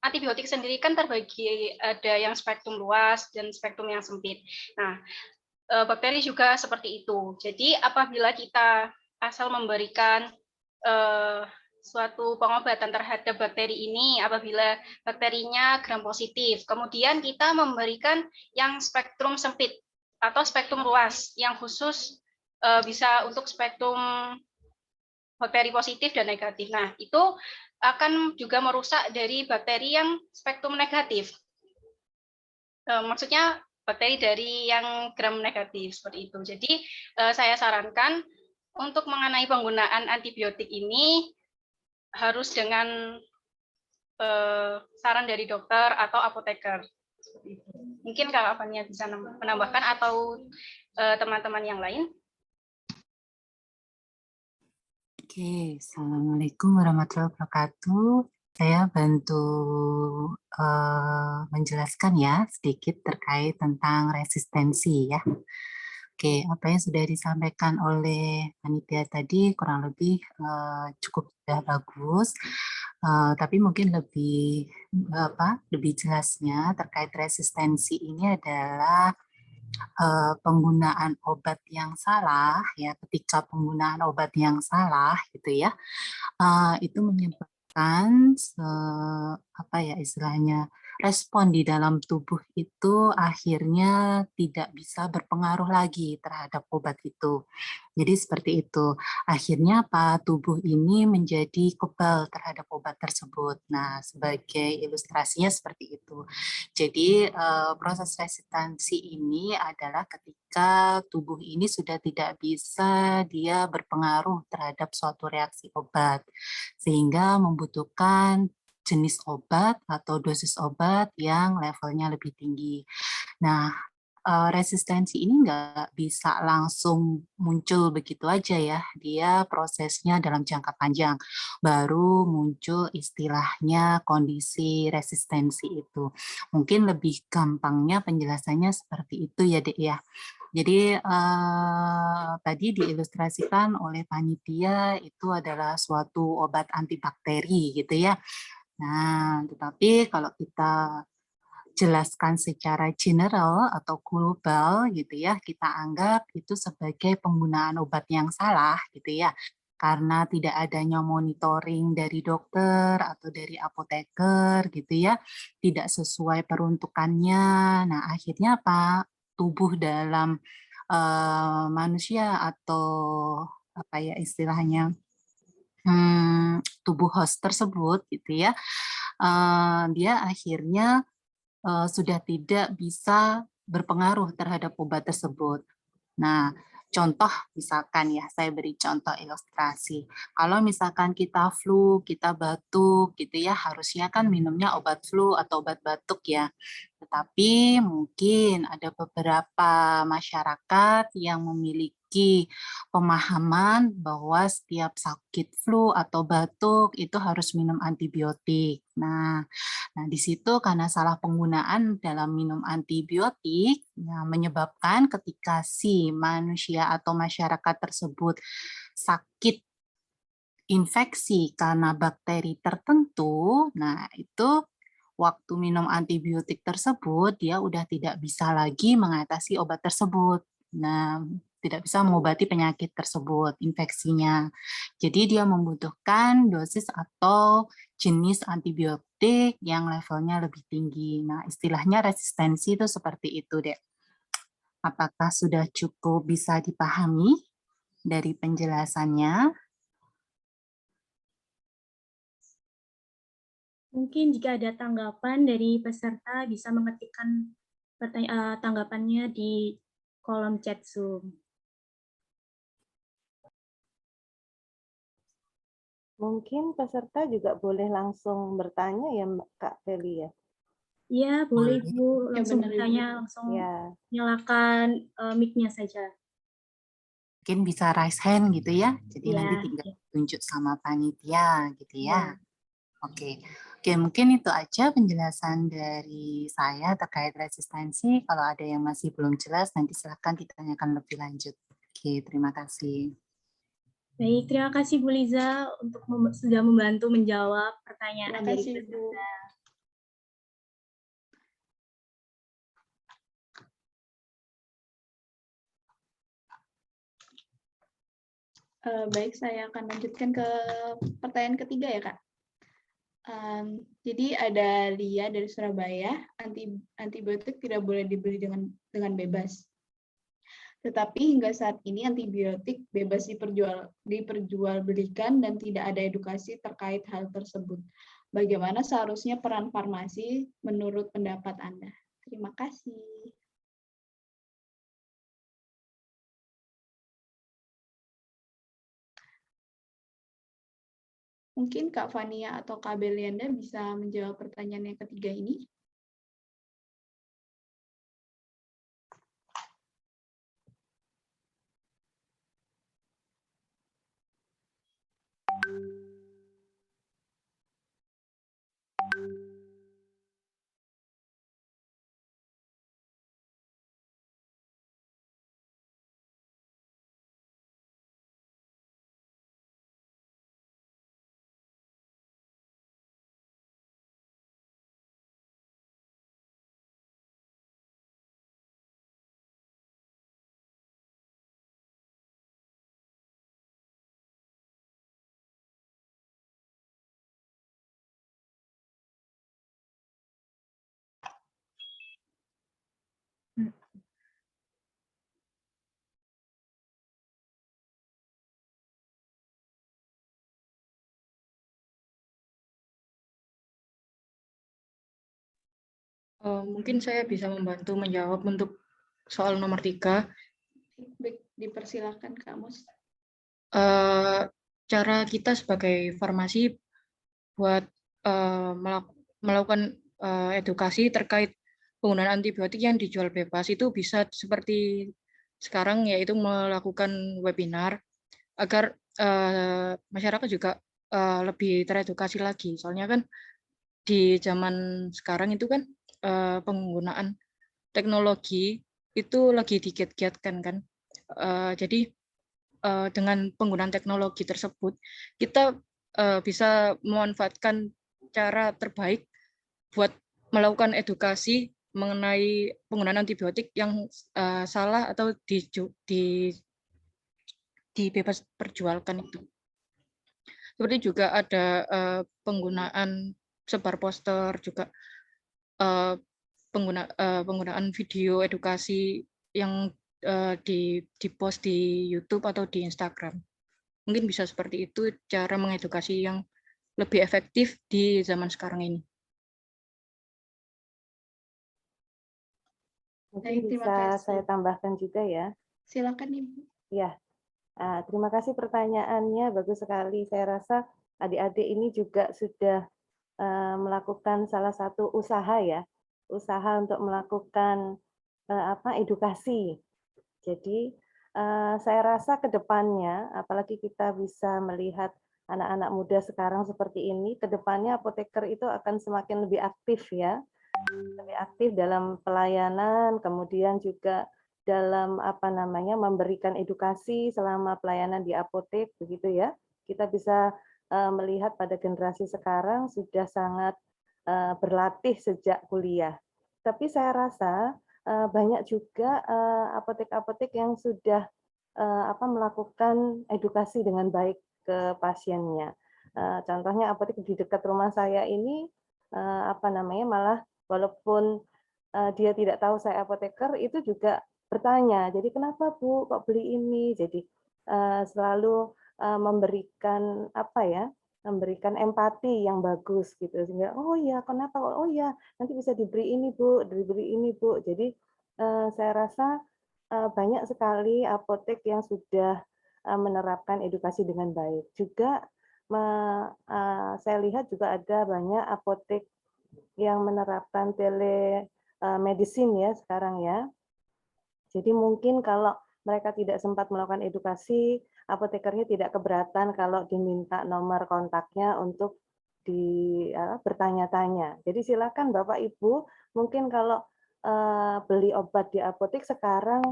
antibiotik sendiri kan terbagi ada yang spektrum luas dan spektrum yang sempit. Nah, bakteri juga seperti itu. Jadi apabila kita asal memberikan suatu pengobatan terhadap bakteri ini, apabila bakterinya gram positif, kemudian kita memberikan yang spektrum sempit atau spektrum luas, yang khusus bisa untuk spektrum bakteri positif dan negatif. Nah, itu akan juga merusak dari bakteri yang spektrum negatif. Maksudnya bakteri dari yang gram negatif seperti itu. Jadi saya sarankan untuk mengenai penggunaan antibiotik ini harus dengan saran dari dokter atau apoteker. Mungkin Kak Fania bisa menambahkan atau teman-teman yang lain. Oke, Assalamualaikum warahmatullahi wabarakatuh. Saya bantu menjelaskan ya sedikit terkait tentang resistensi ya. Oke, apa yang sudah disampaikan oleh panitia tadi kurang lebih cukup sudah bagus, tapi mungkin lebih jelasnya terkait resistensi ini adalah penggunaan obat yang salah ya. Ketika penggunaan obat yang salah gitu ya, itu menyebabkan istilahnya respon di dalam tubuh itu akhirnya tidak bisa berpengaruh lagi terhadap obat itu. Jadi seperti itu. Akhirnya apa? Tubuh ini menjadi kebal terhadap obat tersebut. Nah, sebagai ilustrasinya seperti itu. Jadi proses resistensi ini adalah ketika tubuh ini sudah tidak bisa dia berpengaruh terhadap suatu reaksi obat, sehingga membutuhkan jenis obat atau dosis obat yang levelnya lebih tinggi. Nah, resistensi ini nggak bisa langsung muncul begitu aja ya, dia prosesnya dalam jangka panjang, baru muncul istilahnya kondisi resistensi itu. Mungkin lebih gampangnya penjelasannya seperti itu ya Dek ya. Jadi tadi diilustrasikan oleh panitia itu adalah suatu obat antibakteri gitu ya. Nah, tetapi kalau kita jelaskan secara general atau global gitu ya, kita anggap itu sebagai penggunaan obat yang salah gitu ya. Karena tidak adanya monitoring dari dokter atau dari apoteker gitu ya, tidak sesuai peruntukannya. Nah, akhirnya apa? Tubuh dalam manusia atau apa ya istilahnya tubuh host tersebut gitu ya, dia akhirnya sudah tidak bisa berpengaruh terhadap obat tersebut. Nah, contoh misalkan ya, saya beri contoh ilustrasi. Kalau misalkan kita flu, kita batuk gitu ya, harusnya kan minumnya obat flu atau obat batuk ya. Tetapi mungkin ada beberapa masyarakat yang memiliki pemahaman bahwa setiap sakit flu atau batuk itu harus minum antibiotik. Nah, di situ karena salah penggunaan dalam minum antibiotik, menyebabkan ketika si manusia atau masyarakat tersebut sakit infeksi karena bakteri tertentu, nah itu waktu minum antibiotik tersebut, dia udah tidak bisa lagi mengatasi obat tersebut. Nah, tidak bisa mengobati penyakit tersebut, infeksinya. Jadi dia membutuhkan dosis atau jenis antibiotik yang levelnya lebih tinggi. Nah, istilahnya resistensi itu seperti itu, Dek. Apakah sudah cukup bisa dipahami dari penjelasannya? Mungkin jika ada tanggapan dari peserta bisa mengetikkan tanggapannya di kolom chat Zoom. Mungkin peserta juga boleh langsung bertanya ya Kak Feli ya. Iya, boleh Ibu. Langsung benar, Ibu. bertanya, langsung Ya, nyalakan mic-nya saja. Mungkin bisa raise hand gitu ya. Jadi Iya, nanti tinggal tunjuk sama panitia gitu ya. iya. Oke. Oke, mungkin itu aja penjelasan dari saya terkait resistensi. Kalau ada yang masih belum jelas, nanti silakan ditanyakan lebih lanjut. Oke, terima kasih. Baik, terima kasih Bu Liza untuk sudah membantu menjawab pertanyaan Terima dari kasih, Bu. peserta. Baik, saya akan lanjutkan ke pertanyaan ketiga ya, Kak. Jadi ada Lia dari Surabaya, antibiotik tidak boleh dibeli dengan bebas. Tetapi hingga saat ini antibiotik bebas diperjualbelikan dan tidak ada edukasi terkait hal tersebut. Bagaimana seharusnya peran farmasi menurut pendapat Anda? Terima kasih. Mungkin Kak Fania atau Kak Berlianda bisa menjawab pertanyaan yang ketiga ini. Mungkin saya bisa membantu menjawab untuk soal nomor 3. Baik, dipersilakan Kak Mus. Cara kita sebagai farmasi buat melakukan edukasi terkait penggunaan antibiotik yang dijual bebas itu bisa seperti sekarang, yaitu melakukan webinar agar masyarakat juga lebih teredukasi lagi. Soalnya kan di zaman sekarang itu kan penggunaan teknologi itu lagi digiat-giatkan kan. Jadi dengan penggunaan teknologi tersebut kita bisa memanfaatkan cara terbaik buat melakukan edukasi mengenai penggunaan antibiotik yang salah atau dibebas perjualkan itu. Seperti juga ada penggunaan sebar poster, juga penggunaan video edukasi yang di-post di YouTube atau di Instagram. Mungkin bisa seperti itu cara mengedukasi yang lebih efektif di zaman sekarang ini. Mungkin bisa saya tambahkan juga ya. Silakan Ibu. Ya, terima kasih pertanyaannya, bagus sekali. Saya rasa adik-adik ini juga sudah melakukan salah satu usaha ya, usaha untuk melakukan edukasi. Jadi saya rasa ke depannya, apalagi kita bisa melihat anak-anak muda sekarang seperti ini, ke depannya apoteker itu akan semakin lebih aktif ya, lebih aktif dalam pelayanan, kemudian juga dalam memberikan edukasi selama pelayanan di apotek begitu ya. Kita bisa melihat pada generasi sekarang sudah sangat berlatih sejak kuliah. Tapi saya rasa banyak juga apotek-apotek yang sudah melakukan edukasi dengan baik ke pasiennya. Contohnya apotek di dekat rumah saya ini malah walaupun dia tidak tahu saya apoteker, itu juga bertanya, jadi kenapa Bu kok beli ini? Jadi selalu memberikan memberikan empati yang bagus gitu, sehingga oh ya kenapa, oh ya nanti bisa diberi ini Bu, diberi ini Bu. Jadi saya rasa banyak sekali apotek yang sudah menerapkan edukasi dengan baik. Juga saya lihat juga ada banyak apotek yang menerapkan telemedicine ya sekarang ya. Jadi mungkin kalau mereka tidak sempat melakukan edukasi, apotekernya tidak keberatan kalau diminta nomor kontaknya untuk bertanya-tanya. Jadi silakan Bapak Ibu, mungkin kalau beli obat di apotek sekarang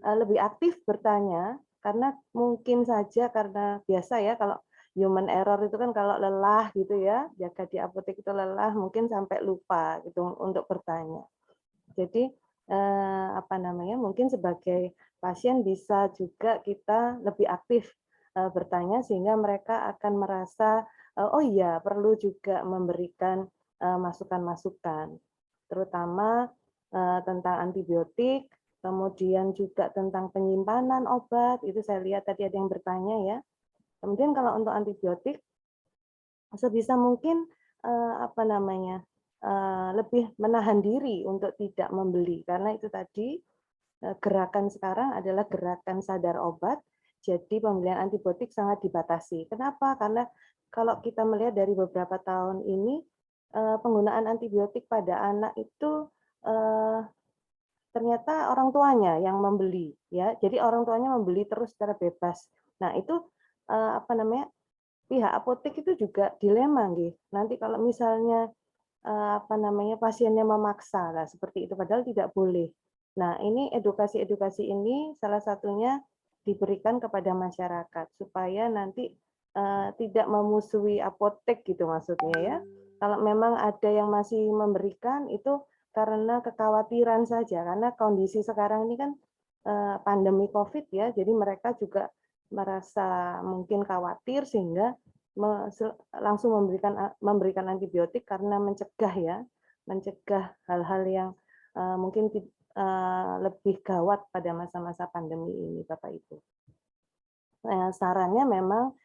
lebih aktif bertanya, karena mungkin saja karena biasa ya kalau human error itu kan kalau lelah gitu ya, jaga di apotek itu lelah, mungkin sampai lupa gitu untuk bertanya. Jadi mungkin sebagai pasien bisa juga kita lebih aktif bertanya sehingga mereka akan merasa oh iya perlu juga memberikan masukan-masukan, terutama tentang antibiotik, kemudian juga tentang penyimpanan obat, itu saya lihat tadi ada yang bertanya ya. Kemudian kalau untuk antibiotik, sebisa mungkin lebih menahan diri untuk tidak membeli, karena itu tadi gerakan sekarang adalah gerakan sadar obat, jadi pembelian antibiotik sangat dibatasi. Kenapa? Karena kalau kita melihat dari beberapa tahun ini, penggunaan antibiotik pada anak itu ternyata orang tuanya yang membeli, ya. Jadi orang tuanya membeli terus secara bebas. Nah itu pihak apotek itu juga dilema, nggih. Nanti kalau misalnya pasiennya memaksa lah seperti itu, padahal tidak boleh. Nah ini edukasi-edukasi ini salah satunya diberikan kepada masyarakat supaya nanti tidak memusuhi apotek gitu maksudnya ya. Kalau memang ada yang masih memberikan itu karena kekhawatiran saja, karena kondisi sekarang ini kan pandemi COVID ya, jadi mereka juga merasa mungkin khawatir sehingga langsung memberikan antibiotik karena mencegah hal-hal yang mungkin lebih gawat pada masa-masa pandemi ini, Bapak Ibu. Sarannya memang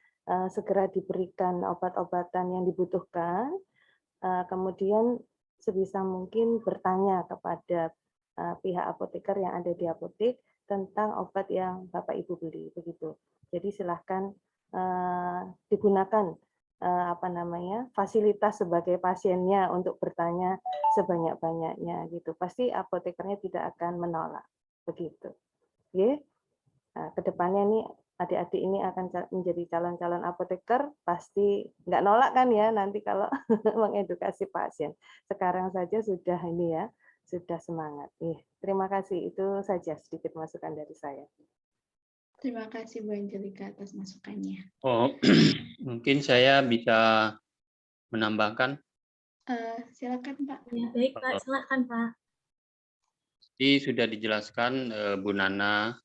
segera diberikan obat-obatan yang dibutuhkan, kemudian sebisa mungkin bertanya kepada pihak apoteker yang ada di apotek tentang obat yang Bapak Ibu beli, begitu. Jadi silahkan digunakan fasilitas sebagai pasiennya untuk bertanya sebanyak-banyaknya gitu. Pasti apotekernya tidak akan menolak, begitu. Oke. Nah, kedepannya nih adik-adik ini akan menjadi calon-calon apoteker, pasti nggak nolak kan ya nanti kalau mengedukasi pasien. Sekarang saja sudah ini ya, sudah semangat. Terima kasih, itu saja sedikit masukan dari saya. Terima kasih Bu Angelika atas masukannya. Oh, mungkin saya bisa menambahkan. Silakan Pak. Ya, baik Pak, silakan Pak. Jadi sudah dijelaskan Bu Nana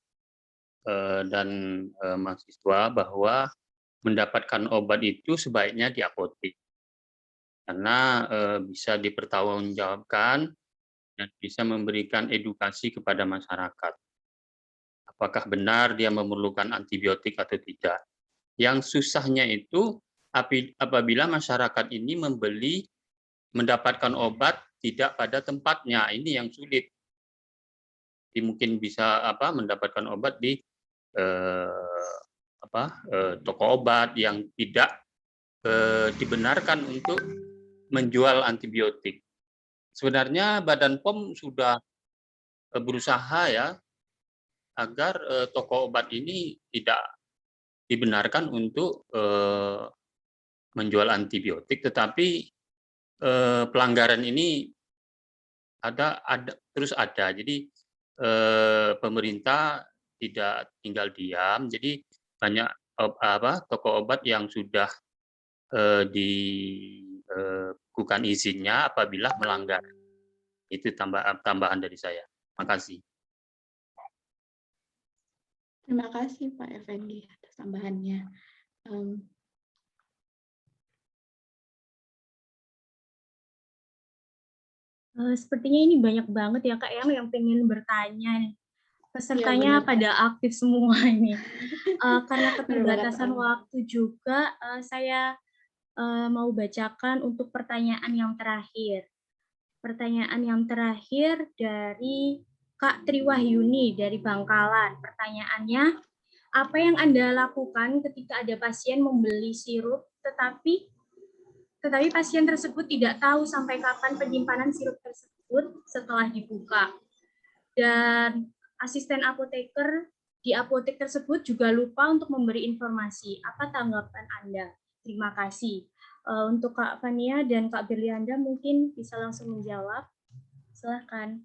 dan mahasiswa bahwa mendapatkan obat itu sebaiknya di apotek karena bisa dipertanggungjawabkan dan bisa memberikan edukasi kepada masyarakat. Apakah benar dia memerlukan antibiotik atau tidak? Yang susahnya itu apabila masyarakat ini mendapatkan obat tidak pada tempatnya, ini yang sulit. Jadi mungkin bisa mendapatkan obat di toko obat yang tidak dibenarkan untuk menjual antibiotik. Sebenarnya Badan POM sudah berusaha ya agar toko obat ini tidak dibenarkan untuk menjual antibiotik, tetapi pelanggaran ini terus ada. Jadi pemerintah tidak tinggal diam. Jadi banyak toko obat yang sudah dibukukan izinnya apabila melanggar. Itu tambahan dari saya. Makasih. Terima kasih Pak Effendi atas tambahannya. Sepertinya ini banyak banget ya Kak yang pengen bertanya. Pesertanya pada aktif semua ini. Karena keterbatasan waktu juga, saya mau bacakan untuk pertanyaan yang terakhir. Pertanyaan yang terakhir dari Kak Triwahyuni dari Bangkalan. Pertanyaannya, apa yang Anda lakukan ketika ada pasien membeli sirup tetapi tetapi pasien tersebut tidak tahu sampai kapan penyimpanan sirup tersebut setelah dibuka. Dan asisten apoteker di apotek tersebut juga lupa untuk memberi informasi. Apa tanggapan Anda? Terima kasih. Untuk Kak Fania dan Kak Berlianda mungkin bisa langsung menjawab. Silahkan.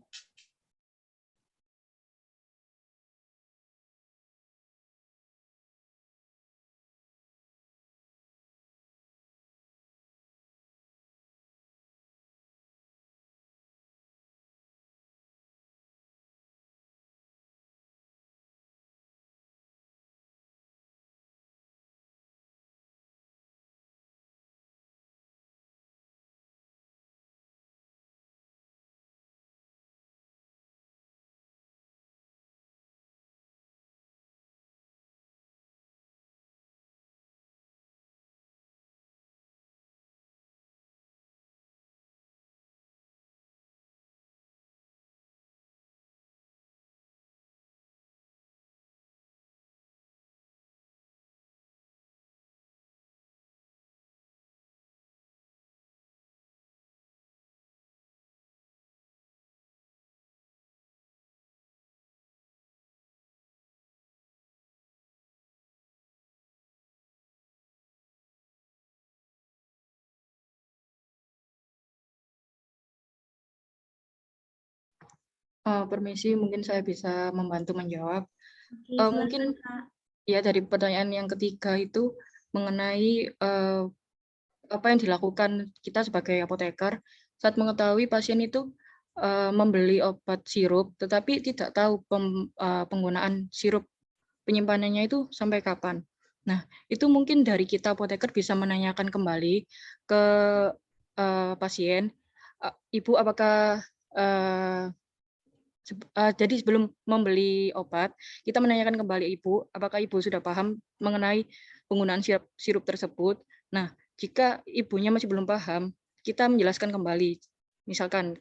Permisi, mungkin saya bisa membantu menjawab. Oke, Mungkin Kak. ya dari pertanyaan yang ketiga itu mengenai apa yang dilakukan kita sebagai apoteker saat mengetahui pasien itu membeli obat sirup, tetapi tidak tahu penggunaan sirup penyimpanannya itu sampai kapan. Nah, itu mungkin dari kita apoteker bisa menanyakan kembali ke pasien, Ibu apakah jadi sebelum membeli obat, kita menanyakan kembali Ibu, apakah Ibu sudah paham mengenai penggunaan sirup tersebut. Nah, jika Ibunya masih belum paham, kita menjelaskan kembali. Misalkan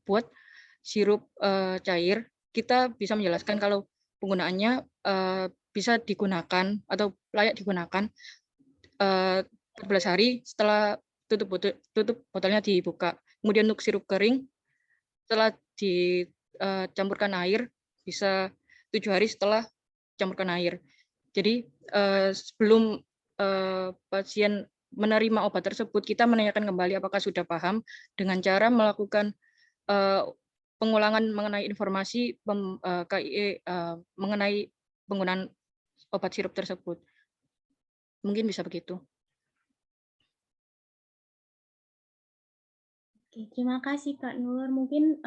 buat sirup cair, kita bisa menjelaskan kalau penggunaannya bisa digunakan atau layak digunakan 14 hari setelah tutup botolnya dibuka. Kemudian untuk sirup kering, setelah dicampurkan air, bisa 7 hari setelah campurkan air. Jadi sebelum pasien menerima obat tersebut, kita menanyakan kembali apakah sudah paham dengan cara melakukan pengulangan mengenai informasi KIE mengenai penggunaan obat sirup tersebut. Mungkin bisa begitu. Oke, terima kasih Kak Nur. Mungkin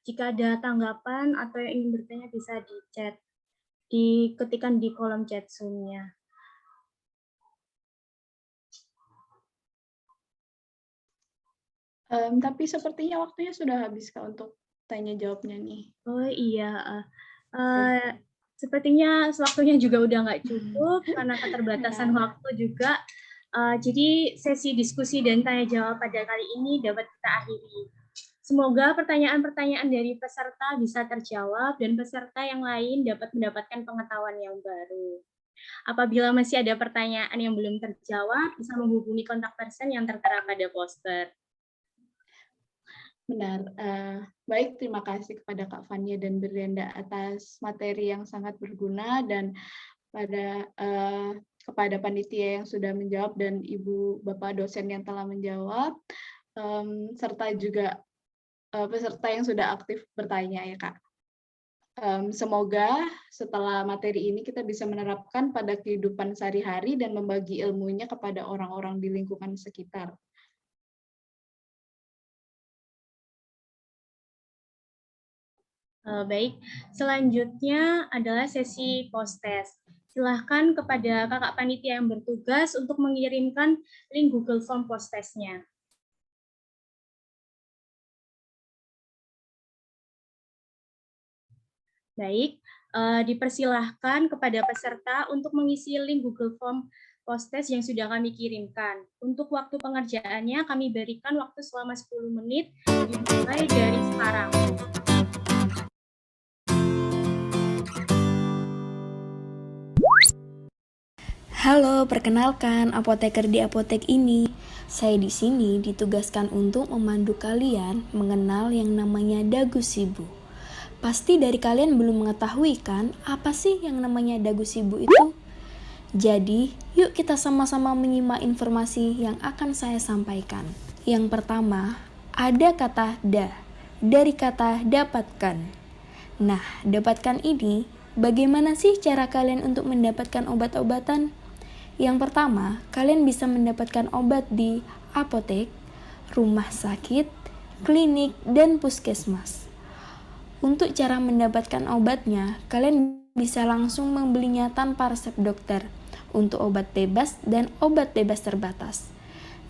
jika ada tanggapan atau yang ingin bertanya bisa di chat, diketikkan di kolom chat Zoom-nya. Tapi sepertinya waktunya sudah habis Kak untuk tanya jawabnya nih. Oh iya, sepertinya waktunya juga udah nggak cukup karena keterbatasan waktu juga. Jadi sesi diskusi dan tanya jawab pada kali ini dapat kita akhiri. Semoga pertanyaan-pertanyaan dari peserta bisa terjawab dan peserta yang lain dapat mendapatkan pengetahuan yang baru. Apabila masih ada pertanyaan yang belum terjawab, bisa menghubungi kontak person yang tertera pada poster. Benar. Baik, terima kasih kepada Kak Fania dan Berlianda atas materi yang sangat berguna dan kepada panitia yang sudah menjawab dan Ibu Bapak dosen yang telah menjawab, serta juga peserta yang sudah aktif bertanya ya Kak. Semoga setelah materi ini kita bisa menerapkan pada kehidupan sehari-hari dan membagi ilmunya kepada orang-orang di lingkungan sekitar. Baik, selanjutnya adalah sesi post-test. Silahkan kepada kakak panitia yang bertugas untuk mengirimkan link Google Form post-testnya. Baik, dipersilahkan kepada peserta untuk mengisi link Google Form post-test yang sudah kami kirimkan. Untuk waktu pengerjaannya kami berikan waktu selama 10 menit dimulai dari sekarang. Halo, perkenalkan apoteker di apotek ini. Saya di sini ditugaskan untuk memandu kalian mengenal yang namanya dagu sibu. Pasti dari kalian belum mengetahui kan apa sih yang namanya dagu sibu itu? Jadi, yuk kita sama-sama menyimak informasi yang akan saya sampaikan. Yang pertama, ada kata da, dari kata dapatkan. Nah, dapatkan ini, bagaimana sih cara kalian untuk mendapatkan obat-obatan? Yang pertama, kalian bisa mendapatkan obat di apotek, rumah sakit, klinik, dan puskesmas. Untuk cara mendapatkan obatnya, kalian bisa langsung membelinya tanpa resep dokter untuk obat bebas dan obat bebas terbatas.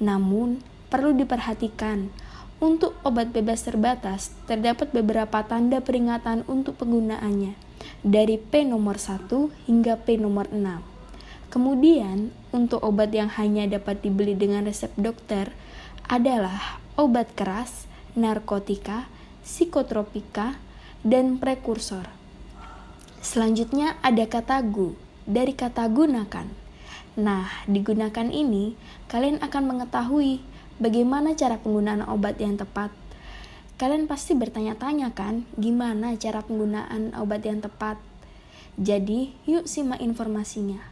Namun, perlu diperhatikan, untuk obat bebas terbatas, terdapat beberapa tanda peringatan untuk penggunaannya, dari P nomor 1 hingga P nomor 6. Kemudian, untuk obat yang hanya dapat dibeli dengan resep dokter adalah obat keras, narkotika, psikotropika, dan prekursor. Selanjutnya ada kata gu, dari kata gunakan. Nah, digunakan ini, kalian akan mengetahui bagaimana cara penggunaan obat yang tepat. Kalian pasti bertanya-tanya kan, gimana cara penggunaan obat yang tepat? Jadi, yuk simak informasinya.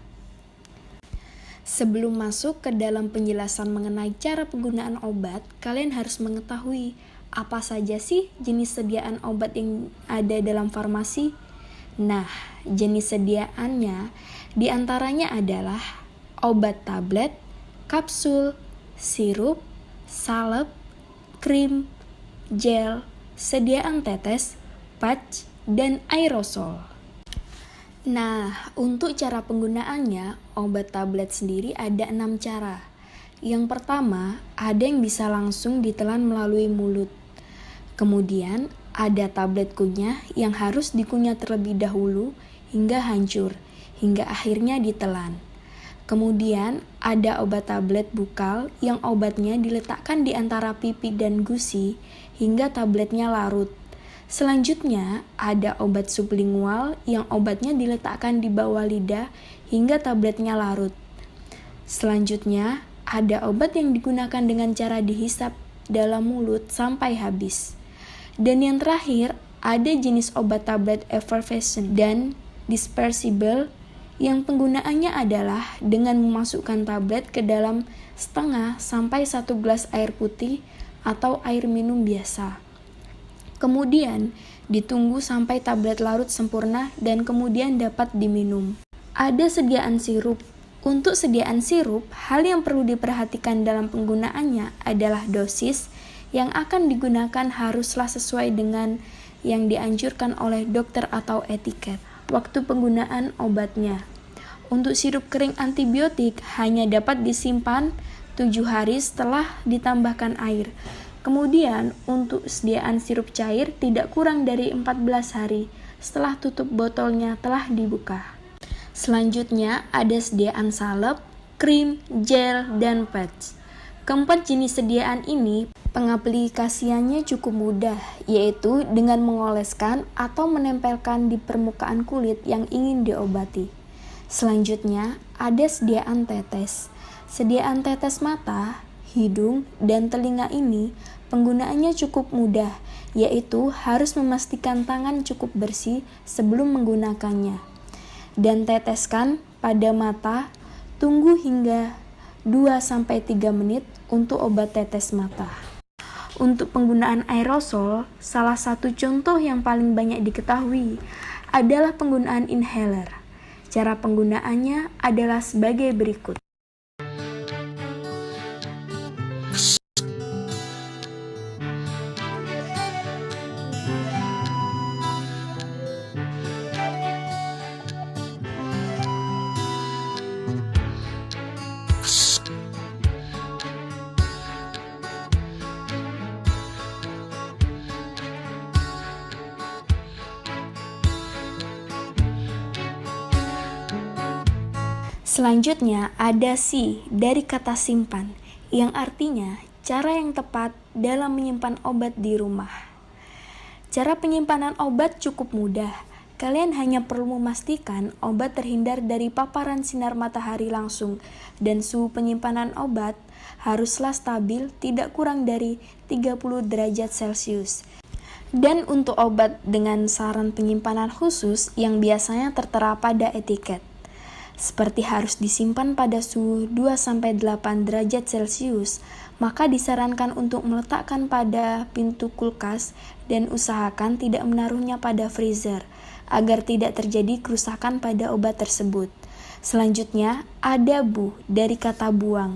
Sebelum masuk ke dalam penjelasan mengenai cara penggunaan obat, kalian harus mengetahui apa saja sih jenis sediaan obat yang ada dalam farmasi. Nah, jenis sediaannya diantaranya adalah obat tablet, kapsul, sirup, salep, krim, gel, sediaan tetes, patch, dan aerosol. Nah, untuk cara penggunaannya, obat tablet sendiri ada 6 cara. Yang pertama, ada yang bisa langsung ditelan melalui mulut. Kemudian, ada tablet kunyah yang harus dikunyah terlebih dahulu hingga hancur, hingga akhirnya ditelan. Kemudian, ada obat tablet bukal yang obatnya diletakkan di antara pipi dan gusi hingga tabletnya larut. Selanjutnya, ada obat sublingual yang obatnya diletakkan di bawah lidah hingga tabletnya larut. Selanjutnya, ada obat yang digunakan dengan cara dihisap dalam mulut sampai habis. Dan yang terakhir, ada jenis obat tablet effervescent dan dispersible yang penggunaannya adalah dengan memasukkan tablet ke dalam setengah sampai 1 gelas air putih atau air minum biasa. Kemudian, ditunggu sampai tablet larut sempurna dan kemudian dapat diminum. Ada sediaan sirup. Untuk sediaan sirup, hal yang perlu diperhatikan dalam penggunaannya adalah dosis yang akan digunakan haruslah sesuai dengan yang dianjurkan oleh dokter atau etiket. Waktu penggunaan obatnya. Untuk sirup kering antibiotik hanya dapat disimpan 7 hari setelah ditambahkan air. Kemudian, untuk sediaan sirup cair tidak kurang dari 14 hari setelah tutup botolnya telah dibuka. Selanjutnya, ada sediaan salep, krim, gel, dan patch. Keempat jenis sediaan ini, pengaplikasiannya cukup mudah, yaitu dengan mengoleskan atau menempelkan di permukaan kulit yang ingin diobati. Selanjutnya, ada sediaan tetes. Sediaan tetes mata, hidung, dan telinga ini penggunaannya cukup mudah, yaitu harus memastikan tangan cukup bersih sebelum menggunakannya. Dan teteskan pada mata, tunggu hingga 2-3 menit untuk obat tetes mata. Untuk penggunaan aerosol, salah satu contoh yang paling banyak diketahui adalah penggunaan inhaler. Cara penggunaannya adalah sebagai berikut. Selanjutnya ada si dari kata simpan, yang artinya cara yang tepat dalam menyimpan obat di rumah. Cara penyimpanan obat cukup mudah, kalian hanya perlu memastikan obat terhindar dari paparan sinar matahari langsung dan suhu penyimpanan obat haruslah stabil tidak kurang dari 30 derajat Celcius. Dan untuk obat dengan saran penyimpanan khusus yang biasanya tertera pada etiket, seperti harus disimpan pada suhu 2-8 derajat Celcius, maka disarankan untuk meletakkan pada pintu kulkas dan usahakan tidak menaruhnya pada freezer, agar tidak terjadi kerusakan pada obat tersebut. Selanjutnya, ada bu dari kata buang.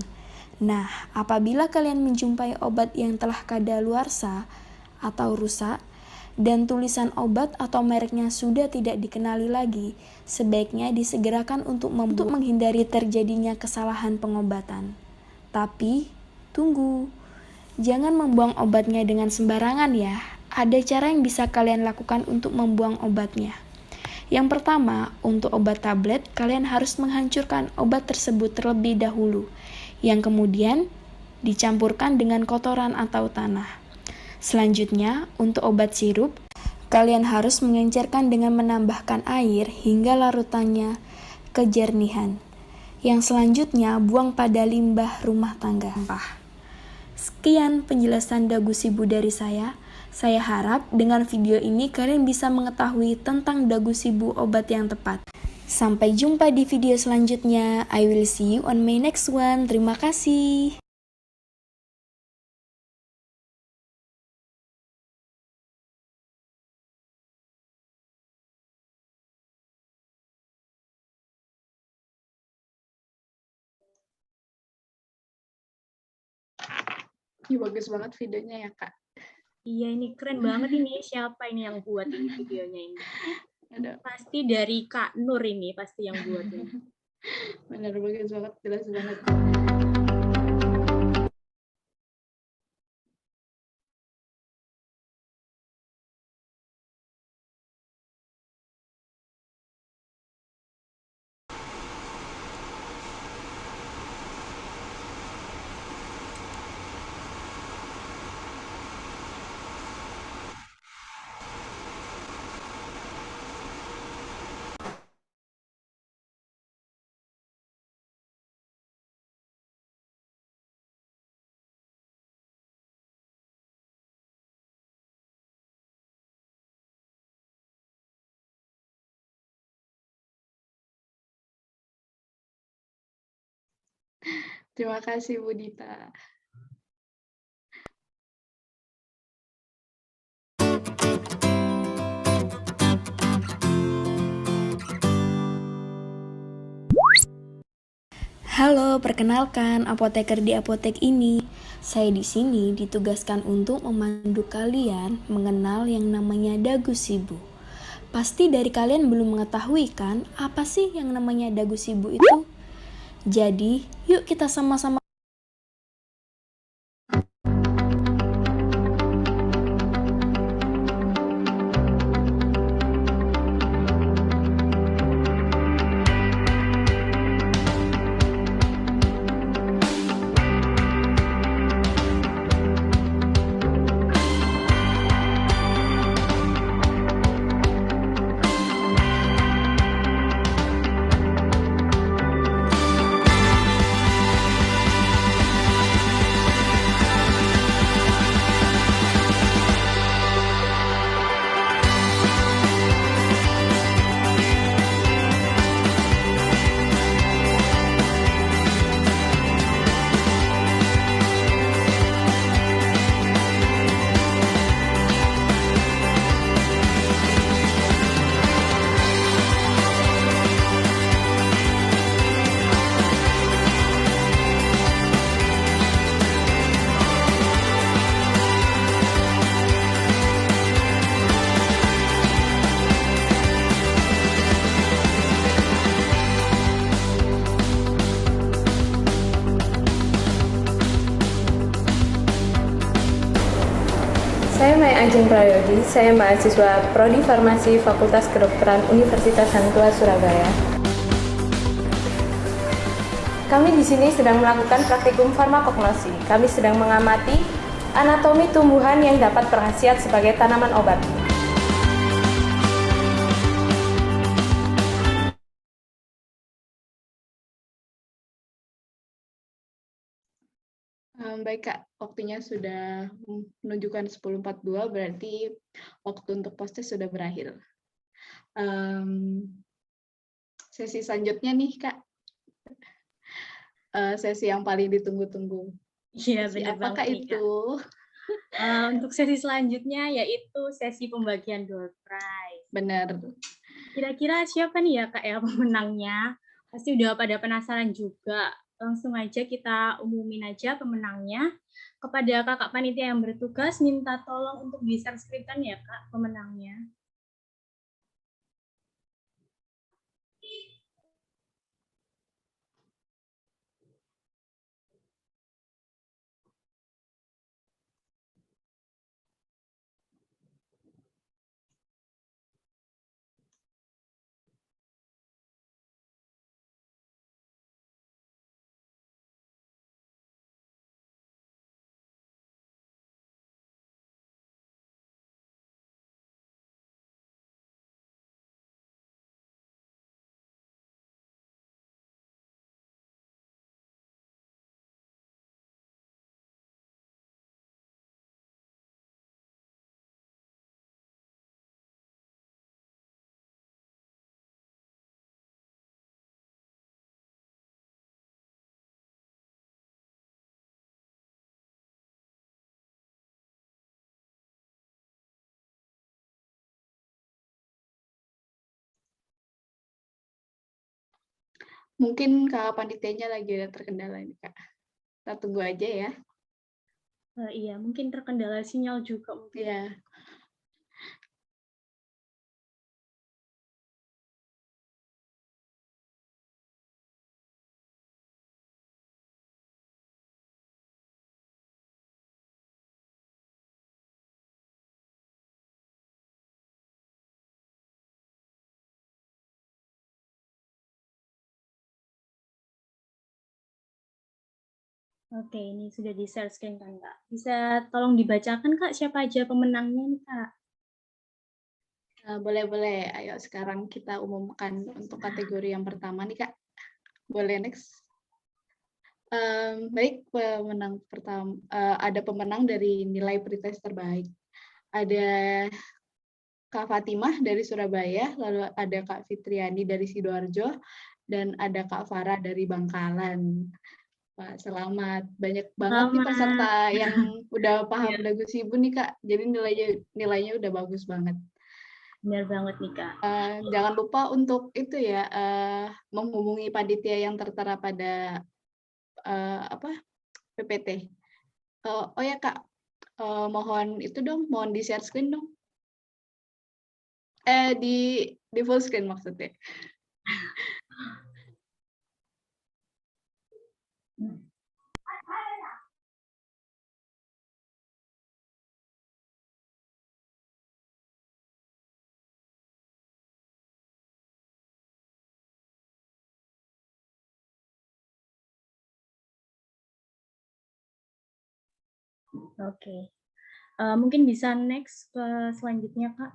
Nah, apabila kalian menjumpai obat yang telah kadaluarsa atau rusak, dan tulisan obat atau mereknya sudah tidak dikenali lagi, sebaiknya disegerakan untuk menghindari terjadinya kesalahan pengobatan. Tapi, tunggu, jangan membuang obatnya dengan sembarangan ya. Ada cara yang bisa kalian lakukan untuk membuang obatnya. Yang pertama, untuk obat tablet, kalian harus menghancurkan obat tersebut terlebih dahulu, yang kemudian dicampurkan dengan kotoran atau tanah. Selanjutnya, untuk obat sirup, kalian harus mengencerkan dengan menambahkan air hingga larutannya kejernihan. Yang selanjutnya, buang pada limbah rumah tangga. Sekian penjelasan dagu sibu dari saya. Saya harap dengan video ini kalian bisa mengetahui tentang dagu sibu obat yang tepat. Sampai jumpa di video selanjutnya. I will see you on my next one. Terima kasih. Ini bagus banget videonya ya, Kak. Iya, ini keren banget ini. Siapa ini yang buat ini videonya ini? Pasti dari Kak Nur ini, pasti yang buat ini. Benar, bagus banget, jelas banget. Terima kasih, Bu Dita. Halo, perkenalkan apoteker di apotek ini. Saya di sini ditugaskan untuk memandu kalian mengenal yang namanya dagu sibu. Pasti dari kalian belum mengetahui kan apa sih yang namanya dagu sibu itu? Jadi, yuk kita sama-sama Saya Mai Ajeng Prayogi, saya mahasiswa Prodi Farmasi Fakultas Kedokteran Universitas Hangtua Surabaya. Kami di sini sedang melakukan praktikum farmakognosi. Kami sedang mengamati anatomi tumbuhan yang dapat berkhasiat sebagai tanaman obat. Baik Kak, waktunya sudah menunjukkan 10.42, berarti waktu untuk post-test sudah berakhir. Sesi selanjutnya nih Kak, sesi yang paling ditunggu-tunggu. Iya, Sesi benar apakah banget nih, Kak. itu? Untuk sesi selanjutnya yaitu sesi pembagian door prize. Benar. Kira-kira siapa nih ya Kak ya pemenangnya? Pasti udah pada penasaran juga. Langsung aja kita umumin aja pemenangnya. Kepada kakak panitia yang bertugas, minta tolong untuk di-share-kan ya Kak pemenangnya. Mungkin Kak panitianya lagi ada terkendala nih Kak. Kita tunggu aja ya. Iya, mungkin terkendala sinyal juga mungkin. Iya. Oke, ini sudah di-share screen kan Kak. Bisa tolong dibacakan Kak siapa aja pemenangnya nih Kak? Boleh. Ayo sekarang kita umumkan untuk kategori yang pertama nih Kak. Boleh next. Baik, pemenang pertama ada pemenang dari nilai pretest terbaik. Ada Kak Fatimah dari Surabaya, lalu ada Kak Fitriani dari Sidoarjo, dan ada Kak Farah dari Bangkalan. Pak, selamat. Banyak banget nih peserta yang udah paham lagu Sibu nih Kak. Jadi nilainya udah bagus banget. Benar banget nih Kak. Jangan lupa untuk itu ya, menghubungi panitia yang tertera pada PPT. Oh ya Kak, mohon itu dong, mohon di share screen dong. Di full screen maksudnya. Oke. Mungkin bisa next ke selanjutnya Kak.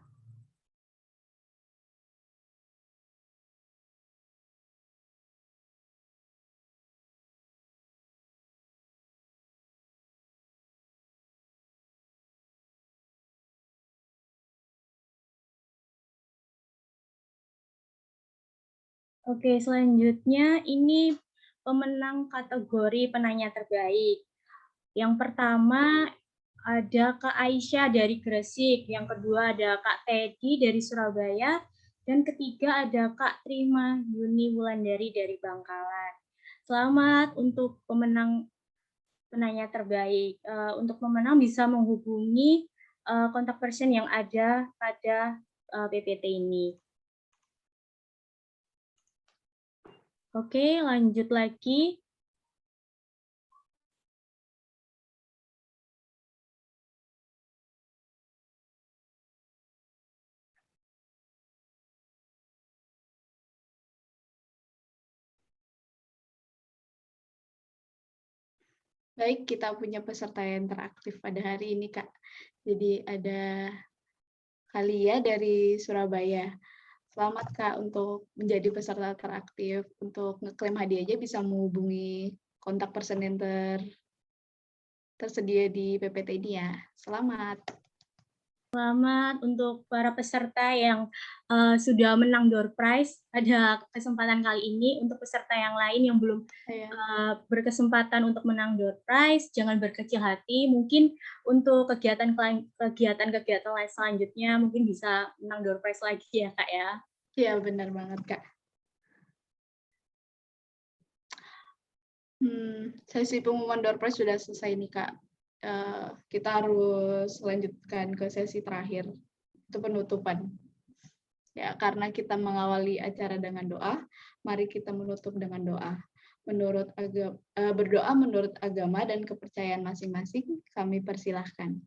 Oke, selanjutnya ini pemenang kategori penanya terbaik. Yang pertama ada Kak Aisyah dari Gresik, yang kedua ada Kak Teddy dari Surabaya, dan ketiga ada Kak Trima Yuni Wulandari dari Bangkalan. Selamat untuk pemenang penanya terbaik. Untuk pemenang bisa menghubungi kontak person yang ada pada PPT ini. Oke, lanjut lagi. Baik, kita punya peserta yang interaktif pada hari ini, Kak. Jadi ada Kalia dari Surabaya. Selamat, Kak, untuk menjadi peserta teraktif. Untuk ngeklaim hadiahnya bisa menghubungi kontak person yang tersedia di PPT ini ya. Selamat. Selamat untuk para peserta yang sudah menang door prize pada kesempatan kali ini. Untuk peserta yang lain yang belum berkesempatan untuk menang door prize, jangan berkecil hati. Mungkin untuk kegiatan lain selanjutnya mungkin bisa menang door prize lagi ya Kak ya. Iya benar banget Kak. Sesi pengumuman door prize sudah selesai nih Kak. Kita harus lanjutkan ke sesi terakhir, itu penutupan. Ya, karena kita mengawali acara dengan doa, mari kita menutup dengan doa. Berdoa menurut agama dan kepercayaan masing-masing, kami persilahkan.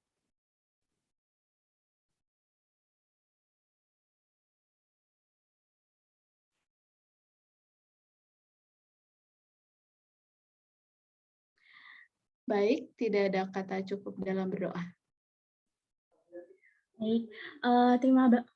Baik, tidak ada kata cukup dalam berdoa. Baik,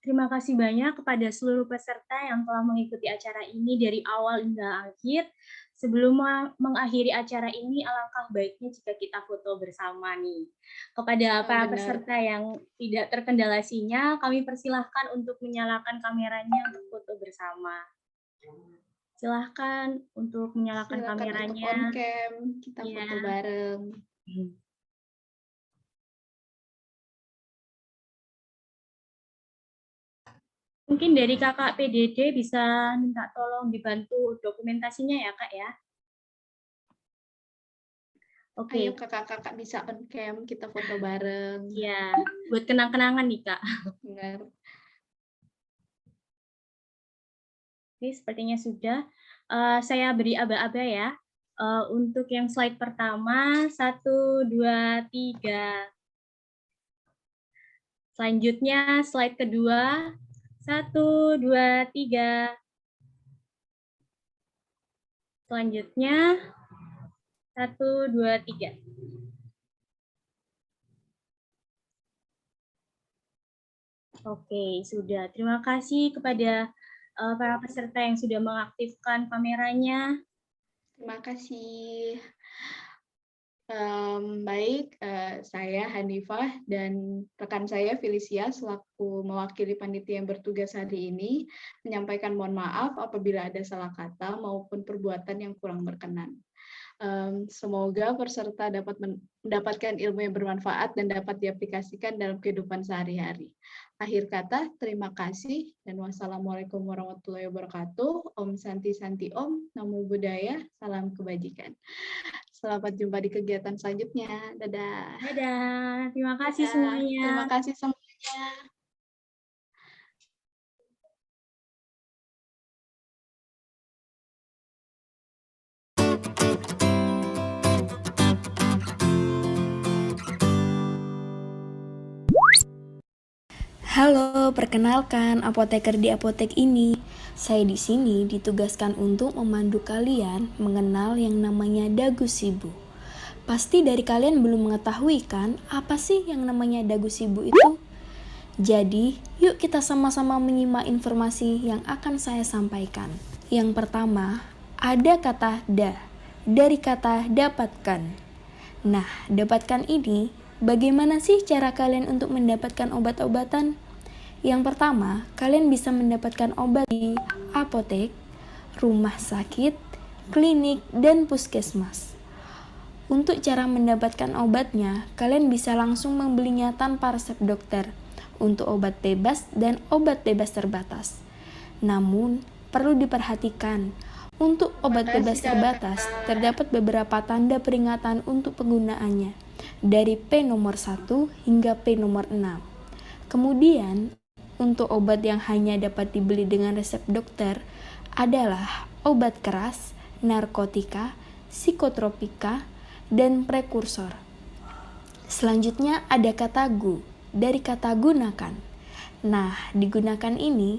terima kasih banyak kepada seluruh peserta yang telah mengikuti acara ini dari awal hingga akhir. Sebelum mengakhiri acara ini, alangkah baiknya jika kita foto bersama nih. Kepada para peserta yang tidak terkendala sinyal, kami persilahkan untuk menyalakan kameranya untuk foto bersama. Silahkan untuk menyalakan kameranya. Untuk on cam, kita foto bareng. Mungkin dari Kakak PDD bisa minta tolong dibantu dokumentasinya ya Kak ya. Oke. Ayo kakak-kakak bisa on cam, kita foto bareng. Ya, buat kenang-kenangan nih Kak. Benar. Oke, sepertinya sudah. Saya beri aba-aba ya. Untuk yang slide pertama, 1, 2, 3. Selanjutnya slide kedua, 1, 2, 3. Selanjutnya, 1, 2, 3. Oke, sudah. Terima kasih kepada para peserta yang sudah mengaktifkan kameranya. Terima kasih. Baik, saya Hanifah dan rekan saya Felicia selaku mewakili panitia yang bertugas hari ini menyampaikan mohon maaf apabila ada salah kata maupun perbuatan yang kurang berkenan. Semoga peserta dapat mendapatkan ilmu yang bermanfaat dan dapat diaplikasikan dalam kehidupan sehari-hari. Akhir kata, terima kasih dan wassalamualaikum warahmatullahi wabarakatuh. Om Santi Santi Om, Namo Buddhaya, salam kebajikan. Selamat jumpa di kegiatan selanjutnya. Dadah. Dadah. Terima kasih semuanya. Terima kasih semuanya. Halo, perkenalkan apoteker di apotek ini. Saya di sini ditugaskan untuk memandu kalian mengenal yang namanya dagu sibu. Pasti dari kalian belum mengetahui kan apa sih yang namanya dagu sibu itu? Jadi, yuk kita sama-sama menyimak informasi yang akan saya sampaikan. Yang pertama, ada kata da, dari kata dapatkan. Nah, dapatkan ini, bagaimana sih cara kalian untuk mendapatkan obat-obatan? Yang pertama, kalian bisa mendapatkan obat di apotek, rumah sakit, klinik, dan puskesmas. Untuk cara mendapatkan obatnya, kalian bisa langsung membelinya tanpa resep dokter untuk obat bebas dan obat bebas terbatas. Namun, perlu diperhatikan, untuk obat bebas terbatas, terdapat beberapa tanda peringatan untuk penggunaannya, dari P nomor 1 hingga P nomor 6. Kemudian, untuk obat yang hanya dapat dibeli dengan resep dokter adalah obat keras, narkotika, psikotropika, dan prekursor. Selanjutnya ada kata gu, dari kata gunakan. Nah, digunakan ini